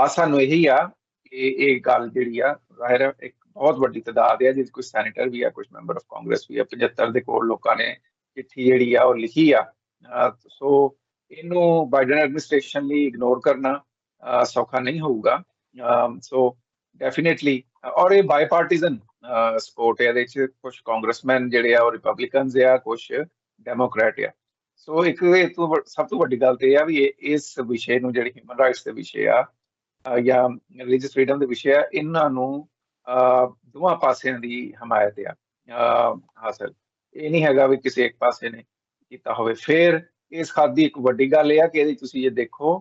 ਸਾਨੂੰ ਇਹੀ ਆ ਕਿ ਇਹ ਗੱਲ ਜਿਹੜੀ ਆ ਜ਼ਾਹਿਰ ਇੱਕ ਬਹੁਤ ਵੱਡੀ ਤਾਦਾਦ ਹੈ, ਜਿਹਦੇ ਕੁਝ ਸੈਨੇਟਰ ਵੀ ਆ, ਕੁਝ ਮੈਂਬਰ ਆਫ ਕਾਂਗਰਸ ਵੀ ਆ, 75 ਦੇ ਕੋਲ ਲੋਕਾਂ ਨੇ ਚਿੱਠੀ ਜਿਹੜੀ ਆ ਉਹ ਲਿਖੀ ਆ। ਸੋ ਇਹਨੂੰ ਬਾਈਡਨ ਐਡਮਿਨਿਸਟ੍ਰੇਸ਼ਨ ਲਈ ਇਗਨੋਰ ਕਰਨਾ ਸੌਖਾ ਨਹੀਂ ਹੋਊਗਾ। ਸੋ ਡੈਫੀਨੇਟਲੀ, ਔਰ ਇਹ ਬਾਈਪਾਰਟੀਜ਼ਨ ਸਪੋਰਟ ਹੈ, ਇਹਦੇ ਚ ਕੁਝ ਕਾਂਗਰਸਮੈਨ ਜਿਹੜੇ ਆ ਉਹ ਰਿਪਬਲਿਕਨਸ ਆ, ਕੁਝ ਡੈਮੋਕ੍ਰੈਟ ਆ। ਸੋ ਇੱਕ ਸਭ ਤੋਂ ਵੱਡੀ ਗੱਲ ਤੇ ਇਹ ਆ ਵੀ ਇਸ ਵਿਸ਼ੇ ਨੂੰ ਜਿਹੜੀ ਹਿਊਮਨ ਰਾਈਟਸ ਦੇ ਵਿਸ਼ੇ ਆ ਜਾਂ ਰਿਲੀਜੀਅਸ ਫਰੀडम ਦੇ ਵਿਸ਼ੇ ਆ, ਇਹਨਾਂ ਨੂੰ ਦੋਵਾਂ ਪਾਸਿਆਂ ਦੀ ਹਮਾਇਤ ਆ ਹਾਸਲ। ਇਹ ਨਹੀਂ ਹੈਗਾ ਵੀ ਕਿਸੇ ਇੱਕ ਪਾਸੇ ਨੇ ਕੀਤਾ ਹੋਵੇ। ਫਿਰ ਇਸ ਖਾਦ ਦੀ ਇੱਕ ਵੱਡੀ ਗੱਲ ਇਹ ਆ ਕਿ ਇਹਦੀ ਤੁਸੀਂ ਇਹ ਦੇਖੋ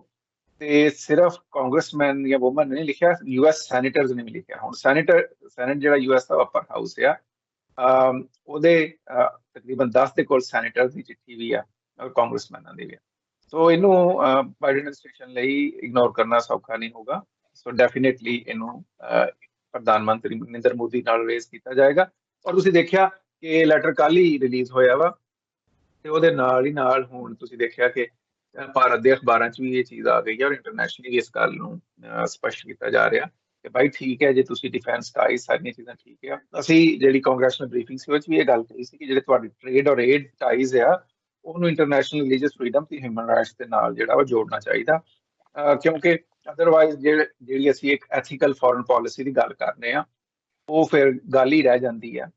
ਤੇ ਸਿਰਫ ਕਾਂਗਰਸਮੈਨ ਜਾਂ ਵੂਮਨ ਨੇ ਨਹੀਂ ਲਿਖਿਆ, US ਸੈਨੇਟਰਸ ਨੇ ਵੀ ਲਿਖਿਆ। ਹੁਣ ਸੈਨੇਟ ਜਿਹੜਾ US ਦਾ ਅਪਰ ਹਾਊਸ ਆ, ਉਹਦੇ ਤਕਰੀਬਨ 10 ਦੇ ਕੋਲ ਸੈਨੇਟਰਸ ਦੀ ਚਿੱਠੀ ਵੀ ਆ ਔਰ ਕਾਂਗਰਸਮੈਨਾਂ ਦੀ ਵੀ ਆ। ਸੋ ਇਹਨੂੰ ਬਾਈਡਨ ਐਡਮਿਨਿਸਟ੍ਰੇਸ਼ਨ ਲਈ ਇਗਨੋਰ ਕਰਨਾ ਸੌਖਾ ਨਹੀਂ ਹੋਗਾ। ਸੋ ਡੈਫੀਨੇਟਲੀ ਇਹਨੂੰ ਪ੍ਰਧਾਨ ਮੰਤਰੀ ਨਰਿੰਦਰ ਮੋਦੀ ਨਾਲ ਰੇਸ ਕੀਤਾ ਜਾਏਗਾ। ਔਰ ਤੁਸੀਂ ਦੇਖਿਆ ਕਿ ਇਹ ਲੈਟਰ ਕੱਲ ਹੀ ਰਿਲੀਜ਼ ਹੋਇਆ ਵਾ, ਤੇ ਉਹਦੇ ਨਾਲ ਹੀ ਨਾਲ ਹੁਣ ਤੁਸੀਂ ਦੇਖਿਆ ਕਿ ਭਾਰਤ ਦੇ ਅਖਬਾਰਾਂ 'ਚ ਵੀ ਇਹ ਚੀਜ਼ ਆ ਗਈ ਹੈ, ਔਰ ਇੰਟਰਨੈਸ਼ਨਲੀ ਇਸ ਗੱਲ ਨੂੰ ਸਪਸ਼ਟ ਕੀਤਾ ਜਾ ਰਿਹਾ ਕਿ ਭਾਈ ਠੀਕ ਹੈ, ਜੇ ਤੁਸੀਂ ਡਿਫੈਂਸ ਟਾਈਜ਼ ਸਾਰੀਆਂ ਚੀਜ਼ਾਂ ਠੀਕ ਆ। ਅਸੀਂ ਜਿਹੜੀ ਕਾਂਗਰੈਸ਼ਨਲ ਬਰੀਫਿੰਗ ਸੀ ਉਹ 'ਚ ਵੀ ਇਹ ਗੱਲ ਕਹੀ ਸੀ ਕਿ ਜਿਹੜੇ ਤੁਹਾਡੀ ਟ੍ਰੇਡ ਔਰ ਏਡ ਟਾਈਜ਼ ਆ ਉਹਨੂੰ ਇੰਟਰਨੈਸ਼ਨਲ ਰਿਲੀਜੀਅਸ ਫਰੀडम ਤੇ ਹਿਊਮਨ ਰਾਈਟਸ ਦੇ ਨਾਲ ਜਿਹੜਾ ਉਹ ਜੋੜਨਾ ਚਾਹੀਦਾ, ਕਿਉਂਕਿ ਅਦਰਵਾਈਜ਼ ਜਿਹੜੀ ਅਸੀਂ ਇੱਕ ਐਥੀਕਲ ਫੋਰਨ ਪਾਲਿਸੀ ਦੀ ਗੱਲ ਕਰਨੇ ਆ ਉਹ ਫਿਰ ਗੱਲ ਹੀ ਰਹਿ ਜਾਂਦੀ ਆ।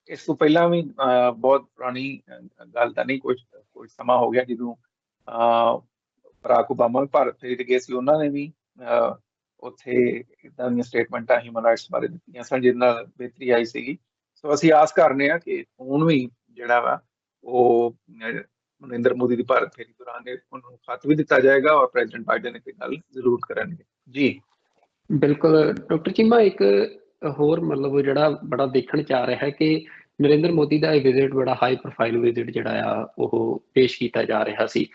ਇਸ ਤੋਂ ਪਹਿਲਾਂ ਵੀ ਬਹੁਤ ਪੁਰਾਣੀ ਗੱਲ ਤਾਂ ਨਹੀਂ, ਕੁਝ ਸਮਾਂ ਹੋ ਗਿਆ ਜਦੋਂ ਬਰਾਕ ਓਬਾਮਾ ਵੀ ਭਾਰਤ ਫੇਰੀ ਤੇ ਗਏ ਸੀ, ਉਹਨਾਂ ਨੇ ਵੀ ਉੱਥੇ ਇੱਦਾਂ ਦੀਆਂ ਸਟੇਟਮੈਂਟਾਂ ਹਿਊਮਨ ਰਾਈਟਸ ਬਾਰੇ ਦਿੱਤੀਆਂ ਸਨ ਜਿਹਦੇ ਨਾਲ ਬਿਹਤਰੀ ਆਈ ਸੀਗੀ। ਸੋ ਅਸੀਂ ਆਸ ਕਰਨੇ ਆ ਕਿ ਹੁਣ ਵੀ ਜਿਹੜਾ ਵਾ ਉਹ ਨਰਿੰਦਰ ਮੋਦੀ ਦੀ ਭਾਰਤ ਫੇਰੀ ਦੌਰਾਨ ਉਹਨੂੰ ਖਤ ਵੀ ਦਿੱਤਾ ਜਾਏਗਾ ਔਰ ਪ੍ਰੈਜ਼ੀਡੈਂਟ ਬਾਈਡਨ ਇੱਕ ਗੱਲ ਜ਼ਰੂਰ ਕਰਨਗੇ। ਜੀ ਬਿਲਕੁਲ ਡਾਕਟਰ ਚੀਮਾ, ਇੱਕ ਹੋਰ ਮਤਲਬ ਜਿਹੜਾ ਬੜਾ ਦੇਖਣ 'ਚ ਆ ਰਿਹਾ ਹੈ ਕਿ ਨਰਿੰਦਰ ਮੋਦੀ ਦਾ ਇਹ ਵਿਜ਼ਿਟ ਬੜਾ ਹਾਈ ਪ੍ਰੋਫਾਈਲ ਵਿਜ਼ਿਟ ਜਿਹੜਾ ਆ ਉਹ ਪੇਸ਼ ਕੀਤਾ ਜਾ ਰਿਹਾ ਸੀ,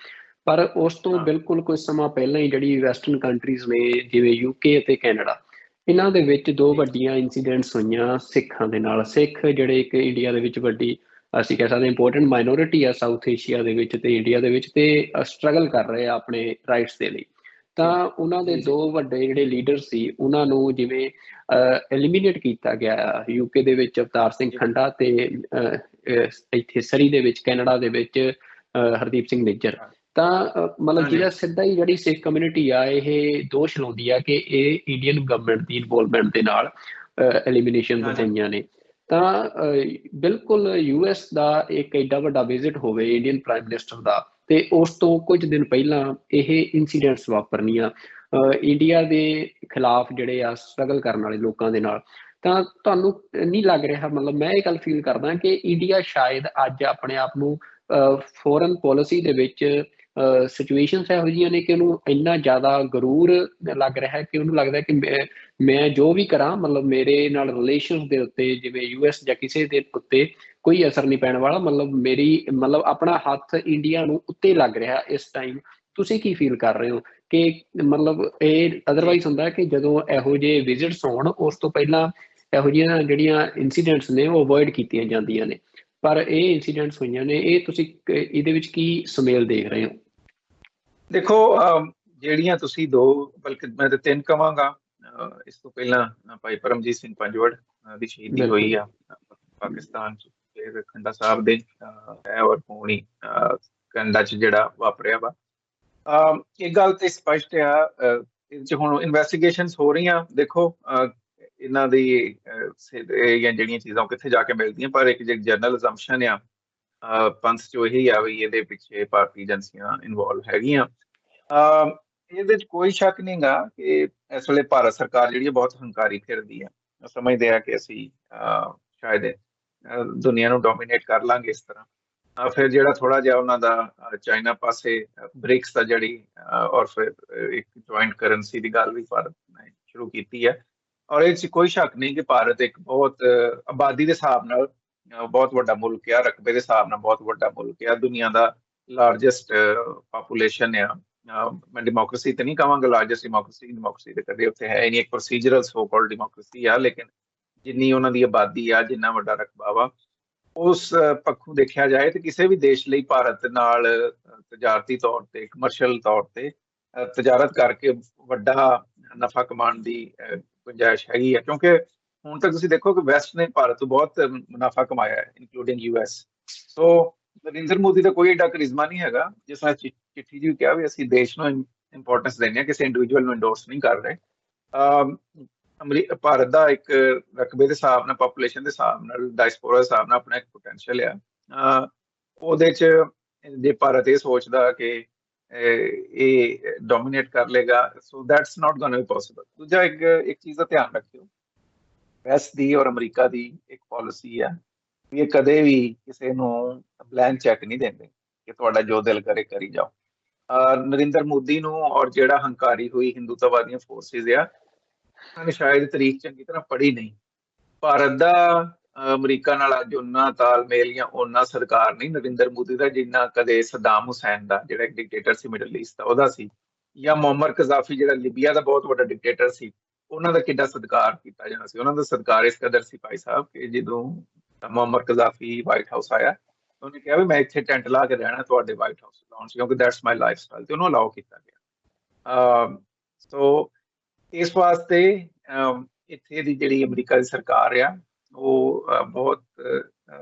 ਪਰ ਉਸ ਤੋਂ ਬਿਲਕੁਲ ਕੁਝ ਸਮਾਂ ਪਹਿਲਾਂ ਹੀ ਜਿਹੜੀ ਵੈਸਟਰਨ ਕੰਟਰੀਜ਼ ਨੇ ਜਿਵੇਂ UK ਅਤੇ ਕੈਨੇਡਾ, ਇਹਨਾਂ ਦੇ ਵਿੱਚ ਦੋ ਵੱਡੀਆਂ ਇੰਸੀਡੈਂਟਸ ਹੋਈਆਂ ਸਿੱਖਾਂ ਦੇ ਨਾਲ। ਸਿੱਖ ਜਿਹੜੇ ਇੱਕ ਇੰਡੀਆ ਦੇ ਵਿੱਚ ਵੱਡੀ ਅਸੀਂ ਕਹਿ ਸਕਦੇ ਇੰਪੋਰਟੈਂਟ ਮਾਈਨੋਰਿਟੀ ਆ ਸਾਊਥ ਏਸ਼ੀਆ ਦੇ ਵਿੱਚ ਤੇ ਇੰਡੀਆ ਦੇ ਵਿੱਚ, ਤੇ ਸਟਰਗਲ ਕਰ ਰਹੇ ਆ ਆਪਣੇ ਰਾਈਟਸ ਦੇ ਲਈ। ਤਾਂ ਉਹਨਾਂ ਦੇ ਦੋ ਵੱਡੇ ਜਿਹੜੇ ਲੀਡਰ ਸੀ ਉਹਨਾਂ ਨੂੰ ਜਿਵੇਂ ਐਲੀਮੀਨੇਟ ਕੀਤਾ ਗਿਆ UK ਦੇ ਵਿੱਚ ਅਵਤਾਰ ਸਿੰਘ ਖੰਡਾ ਤੇ ਇੱਥੇ ਸਰੀ ਦੇ ਵਿੱਚ ਕੈਨੇਡਾ ਦੇ ਵਿੱਚ ਹਰਦੀਪ ਸਿੰਘ ਨਿੱਜਰ। ਤਾਂ ਮਤਲਬ ਜਿਹੜਾ ਸਿੱਧਾ ਹੀ ਜਿਹੜੀ ਸਿੱਖ ਕਮਿਊਨਿਟੀ ਆ ਇਹ ਦੋਸ਼ ਲਾਉਂਦੀ ਆ ਕਿ ਇਹ ਇੰਡੀਅਨ ਗਵਰਨਮੈਂਟ ਦੀ ਇਨਵੋਲਵਮੈਂਟ ਦੇ ਨਾਲ ਐਲੀਮੀਨੇਸ਼ਨ ਹੋਈਆਂ ਨੇ। ਤਾਂ ਬਿਲਕੁਲ US ਦਾ ਇੱਕ ਐਡਾ ਵੱਡਾ ਵਿਜ਼ਿਟ ਹੋਵੇ ਇੰਡੀਅਨ ਪ੍ਰਾਈਮ ਮਿਨਿਸਟਰ ਦਾ, ਤੇ ਉਸ ਤੋਂ ਕੁਝ ਦਿਨ ਪਹਿਲਾਂ ਇਹ ਇਨਸੀਡੈਂਟਸ ਵਾਪਰਨੀਆਂ ਇੰਡੀਆ ਦੇ ਖਿਲਾਫ ਜਿਹੜੇ ਆ ਸਟਰਗਲ ਕਰਨ ਵਾਲੇ ਲੋਕਾਂ ਦੇ ਨਾਲ। ਤਾਂ ਤੁਹਾਨੂੰ ਨਹੀਂ ਲੱਗ ਰਿਹਾ, ਮਤਲਬ ਮੈਂ ਇਹ ਗੱਲ ਫੀਲ ਕਰਦਾ ਕਿ ਇੰਡੀਆ ਸ਼ਾਇਦ ਅੱਜ ਆਪਣੇ ਆਪ ਨੂੰ ਫੋਰਨ ਪੋਲਿਸੀ ਦੇ ਵਿੱਚ ਸਿਚੁਏਸ਼ਨਸ ਇਹੋ ਜਿਹੀਆਂ ਨੇ ਕਿ ਉਹਨੂੰ ਇੰਨਾ ਜ਼ਿਆਦਾ ਗਰੂਰ ਲੱਗ ਰਿਹਾ ਕਿ ਉਹਨੂੰ ਲੱਗਦਾ ਕਿ ਮੈਂ ਜੋ ਵੀ ਕਰਾਂ ਮਤਲਬ ਮੇਰੇ ਨਾਲ ਰਿਲੇਸ਼ਨਸ ਦੇ ਉੱਤੇ ਜਿਵੇਂ US ਜਾਂ ਕਿਸੇ ਦੇ ਉੱਤੇ ਕੋਈ ਅਸਰ ਨਹੀਂ ਪੈਣ ਵਾਲਾ, ਮਤਲਬ ਮੇਰੀ ਮਤਲਬ ਆਪਣਾ ਹੱਥ ਇੰਡੀਆ ਨੂੰ ਉੱਤੇ ਲੱਗ ਰਿਹਾ ਇਸ ਟਾਈਮ। ਤੁਸੀਂ ਕੀ ਫੀਲ ਕਰ ਰਹੇ ਹੋ ਕਿ ਮਤਲਬ ਇਹ ਅਦਰਵਾਈਜ਼ ਹੁੰਦਾ ਕਿ ਜਦੋਂ ਇਹੋ ਜਿਹੇ ਵਿਜ਼ਿਟਸ ਹੋਣ ਉਸ ਤੋਂ ਪਹਿਲਾਂ ਇਹੋ ਜਿਹੀਆਂ ਜਿਹੜੀਆਂ ਇੰਸੀਡੈਂਟਸ ਨੇ ਉਹ ਅਵੋਇਡ ਕੀਤੀਆਂ ਜਾਂਦੀਆਂ ਨੇ, ਪਰ ਇਹ ਇੰਸੀਡੈਂਟਸ ਹੋਈਆਂ ਨੇ, ਇਹ ਤੁਸੀਂ ਇਹਦੇ ਵਿੱਚ ਕੀ ਸੁਮੇਲ ਦੇਖ ਰਹੇ ਹੋ? ਦੇਖੋ ਜਿਹੜੀਆਂ ਤੁਸੀਂ ਦੋ, ਬਲਕਿ ਮੈਂ ਤਾਂ ਤਿੰਨ ਕਵਾਂਗਾ, ਇਸ ਤੋਂ ਪਹਿਲਾਂ ਭਾਈ ਪਰਮਜੀਤ ਸਿੰਘ ਪੰਜਵੜ ਦੀ ਸ਼ਹੀਦੀ ਹੋਈ ਆ ਪਾਕਿਸਤਾਨ ਚ, ਫਿਰ ਖੰਡਾ ਸਾਹਿਬ ਦੇ ਹੈ, ਔਰ ਪੂਣੀ ਕੈਨੇਡਾ ਚ ਜਿਹੜਾ ਵਾਪਰਿਆ ਵਾ। ਇੱਕ ਗੱਲ ਤੇ ਸਪਸ਼ਟ ਆ, ਇਹ 'ਚ ਹੁਣ ਇਨਵੈਸਟੀਗੇਸ਼ਨਸ ਹੋ ਰਹੀਆਂ। ਦੇਖੋ ਇਹਨਾਂ ਦੀ ਜਾਂ ਜਿਹੜੀਆਂ ਚੀਜ਼ਾਂ ਕਿੱਥੇ ਜਾ ਕੇ ਮਿਲਦੀਆਂ, ਪਰ ਇੱਕ ਜਿਹੜੀ ਜਨਰਲ ਅਜ਼ੰਪਸ਼ਨ ਆ ਪੰਥ ਚ ਇਹੀ ਆ ਵੀ ਇਹਦੇ ਪਿੱਛੇ ਭਾਰਤੀ ਏਜੰਸੀਆਂ ਇਨਵੋਲਵ ਹੈਗੀਆਂ। ਇਹਦੇ 'ਚ ਕੋਈ ਸ਼ੱਕ ਨਹੀਂ ਗਾ ਕਿ ਇਸ ਵੇਲੇ ਭਾਰਤ ਸਰਕਾਰ ਜਿਹੜੀ ਬਹੁਤ ਹੰਕਾਰੀ ਫਿਰਦੀ ਆ, ਸਮਝਦੇ ਆ ਕਿ ਅਸੀਂ ਸ਼ਾਇਦ ਦੁਨੀਆ ਨੂੰ ਡੋਮੀਨੇਟ ਕਰ ਲਾਂਗੇ ਇਸ ਤਰ੍ਹਾਂ। ਫਿਰ ਜਿਹੜਾ ਥੋੜਾ ਜਿਹਾ ਉਹਨਾਂ ਦਾ ਚਾਈਨਾ ਪਾਸੇ ਬ੍ਰਿਕਸ ਦਾ ਜਿਹੜੀ ਔਰ ਫਿਰ ਇੱਕ ਜੁਆਇੰਟ ਕਰੰਸੀ ਦੀ ਗੱਲ ਵੀ ਭਾਰਤ ਨੇ ਸ਼ੁਰੂ ਕੀਤੀ ਹੈ। ਔਰ ਇਹ 'ਚ ਕੋਈ ਸ਼ੱਕ ਨਹੀਂ ਕਿ ਭਾਰਤ ਇੱਕ ਬਹੁਤ ਆਬਾਦੀ ਦੇ ਹਿਸਾਬ ਨਾਲ ਬਹੁਤ ਵੱਡਾ ਮੁਲਕ ਆ, ਰਕਬੇ ਦੇ ਹਿਸਾਬ ਨਾਲ ਬਹੁਤ ਵੱਡਾ ਮੁਲਕ ਆ, ਦੁਨੀਆ ਦਾ ਲਾਰਜੈਸਟ ਪਾਪੂਲੇਸ਼ਨ ਆ। ਮੈਂ ਡੈਮੋਕ੍ਰੇਸੀ ਤੇ ਨਹੀਂ ਕਹਾਂਗਾ ਲਾਰਜੈਸਟ ਡੈਮੋਕ੍ਰੇਸੀ ਤੇ ਕਦੇ ਉੱਥੇ ਹੈ ਨਹੀਂ, ਇੱਕ ਪ੍ਰੋਸੀਜਰਲ ਸੋ ਕਾਲਡ ਡੈਮੋਕ੍ਰੇਸੀ ਆ, ਲੇਕਿਨ ਜਿੰਨੀ ਉਹਨਾਂ ਦੀ ਆਬਾਦੀ ਆ, ਜਿੰਨਾ ਵੱਡਾ ਰਕਬਾ ਵਾ, ਉਸ ਪੱਖੋਂ ਦੇਖਿਆ ਜਾਏ ਤੇ ਕਿਸੇ ਵੀ ਦੇਸ਼ ਲਈ ਭਾਰਤ ਨਾਲ ਤਜਾਰਤੀ ਤੌਰ ਤੇ, ਕਮਰਸ਼ੀਅਲ ਤੌਰ ਤੇ ਤਜਾਰਤ ਕਰਕੇ ਵੱਡਾ ਨਫਾ ਕਮਾਉਣ ਦੀ ਗੁੰਜਾਇਸ਼ ਹੈਗੀ ਆ। ਕਿਉਂਕਿ ਹੁਣ ਤੱਕ ਤੁਸੀਂ ਦੇਖੋ ਕਿ ਵੈਸਟ ਨੇ ਭਾਰਤ ਤੋਂ ਬਹੁਤ ਮੁਨਾਫਾ ਕਮਾਇਆ ਹੈ, ਇਨਕਲੂਡਿੰਗ US। ਸੋ ਨਰਿੰਦਰ ਮੋਦੀ ਦਾ ਕੋਈ ਏਡਾ ਕਰਿਜ਼ਮਾ ਨਹੀਂ ਹੈਗਾ, ਜਿਸ ਤਰ੍ਹਾਂ ਚਿੱਠੀ ਜੀ ਕਿਹਾ ਵੀ ਅਸੀਂ ਦੇਸ਼ ਨੂੰ ਇੰਪੋਰਟੈਂਸ ਦਿੰਦੇ ਹਾਂ, ਕਿਸੇ ਇੰਡੀਵਿਜੂਅਲ ਨੂੰ ਇੰਡੋਰਸ ਨਹੀਂ ਕਰ ਰਹੇ। ਭਾਰਤ ਦਾ ਇੱਕ ਰਕਬੇ ਦੇ ਹਿਸਾਬ ਨਾਲ, ਪਾਪੂਲੇਸ਼ਨ ਦੇ ਹਿਸਾਬ ਨਾਲ, ਡਾਇਸਪੋਰਾ ਦੇ ਹਿਸਾਬ ਨਾਲ ਆਪਣਾ ਇੱਕ ਪੋਟੈਂਸ਼ੀਅਲ ਆ। ਉਹਦੇ 'ਚ ਜੇ ਭਾਰਤ ਇਹ ਸੋਚਦਾ ਕਿ ਇਹ ਡੋਮੀਨੇਟ ਕਰ ਲੇਗਾ, so that's not going to be possible. ਦੂਜਾ ਇੱਕ ਚੀਜ਼ ਦਾ ਧਿਆਨ ਰੱਖਿਓ, ਵੈਸਟ ਦੀ ਔਰ ਅਮਰੀਕਾ ਦੀ ਇੱਕ ਪਾਲਿਸੀ ਆ ਵੀ ਇਹ ਕਦੇ ਵੀ ਕਿਸੇ ਨੂੰ ਬਲੈਂਕ ਚੈੱਕ ਨਹੀਂ ਦਿੰਦੇ ਕਿ ਤੁਹਾਡਾ ਜੋ ਦਿਲ ਕਰੇ ਕਰੀ ਜਾਓ। ਨਰਿੰਦਰ ਮੋਦੀ ਨੂੰ ਔਰ ਜਿਹੜਾ ਹੰਕਾਰੀ ਹੋਈ ਹਿੰਦੂਤਵਵਾਦੀਆਂ ਫੋਰਸਿਸ ਆ, ਉਹਨਾਂ ਨੇ ਸ਼ਾਇਦ ਤਰੀਕ ਚੰਗੀ ਤਰ੍ਹਾਂ ਪੜ੍ਹੀ ਨਹੀਂ। ਭਾਰਤ ਦਾ ਅਮਰੀਕਾ ਨਾਲ ਅੱਜ ਉਹਨਾਂ ਤਾਲਮੇਲ ਜਾਂ ਉਹਨਾਂ ਸਰਕਾਰ ਨਹੀਂ ਨਰਿੰਦਰ ਮੋਦੀ ਦਾ, ਜਿੰਨਾ ਕਦੇ ਸਦਾਮ ਹੁਸੈਨ ਦਾ, ਜਿਹੜਾ ਇੱਕ ਡਿਕਟੇਟਰ ਸੀ ਮਿਡਲ ਈਸਟ ਦਾ, ਉਹਦਾ ਸੀ, ਜਾਂ ਮੁਅੰਮਰ ਕਜ਼ਾਫੀ ਜਿਹੜਾ ਲੀਬੀਆ ਦਾ ਬਹੁਤ ਵੱਡਾ ਡਿਕਟੇਟਰ ਸੀ, ਉਹਨਾਂ ਦਾ ਕਿੱਡਾ ਸਤਿਕਾਰ ਕੀਤਾ ਜਾਣਾ ਸੀ। ਉਹਨਾਂ ਦਾ ਸਤਿਕਾਰ ਇਸ ਕਦਰ ਸੀ ਭਾਈ ਸਾਹਿਬ ਕਿ ਜਦੋਂ ਮੁਅੰਮਰ ਕਜ਼ਾਫੀ ਵਾਈਟ ਹਾਊਸ ਆਇਆ, ਉਹਨੇ ਕਿਹਾ ਵੀ ਮੈਂ ਇੱਥੇ ਟੈਂਟ ਲਾ ਕੇ ਰਹਿਣਾ ਤੁਹਾਡੇ ਵਾਈਟ ਹਾਊਸ ਲਾਉਣ 'ਚ, ਕਿਉਂਕਿ ਦੈਟਸ ਮਾਈ ਲਾਈਫ ਸਟਾਈਲ, ਤੇ ਉਹਨੂੰ ਅਲਾਓ ਕੀਤਾ ਗਿਆ। ਸੋ ਇਸ ਵਾਸਤੇ ਇੱਥੇ ਦੀ ਜਿਹੜੀ ਅਮਰੀਕਾ ਦੀ ਸਰਕਾਰ ਆ ਉਹ ਬਹੁਤ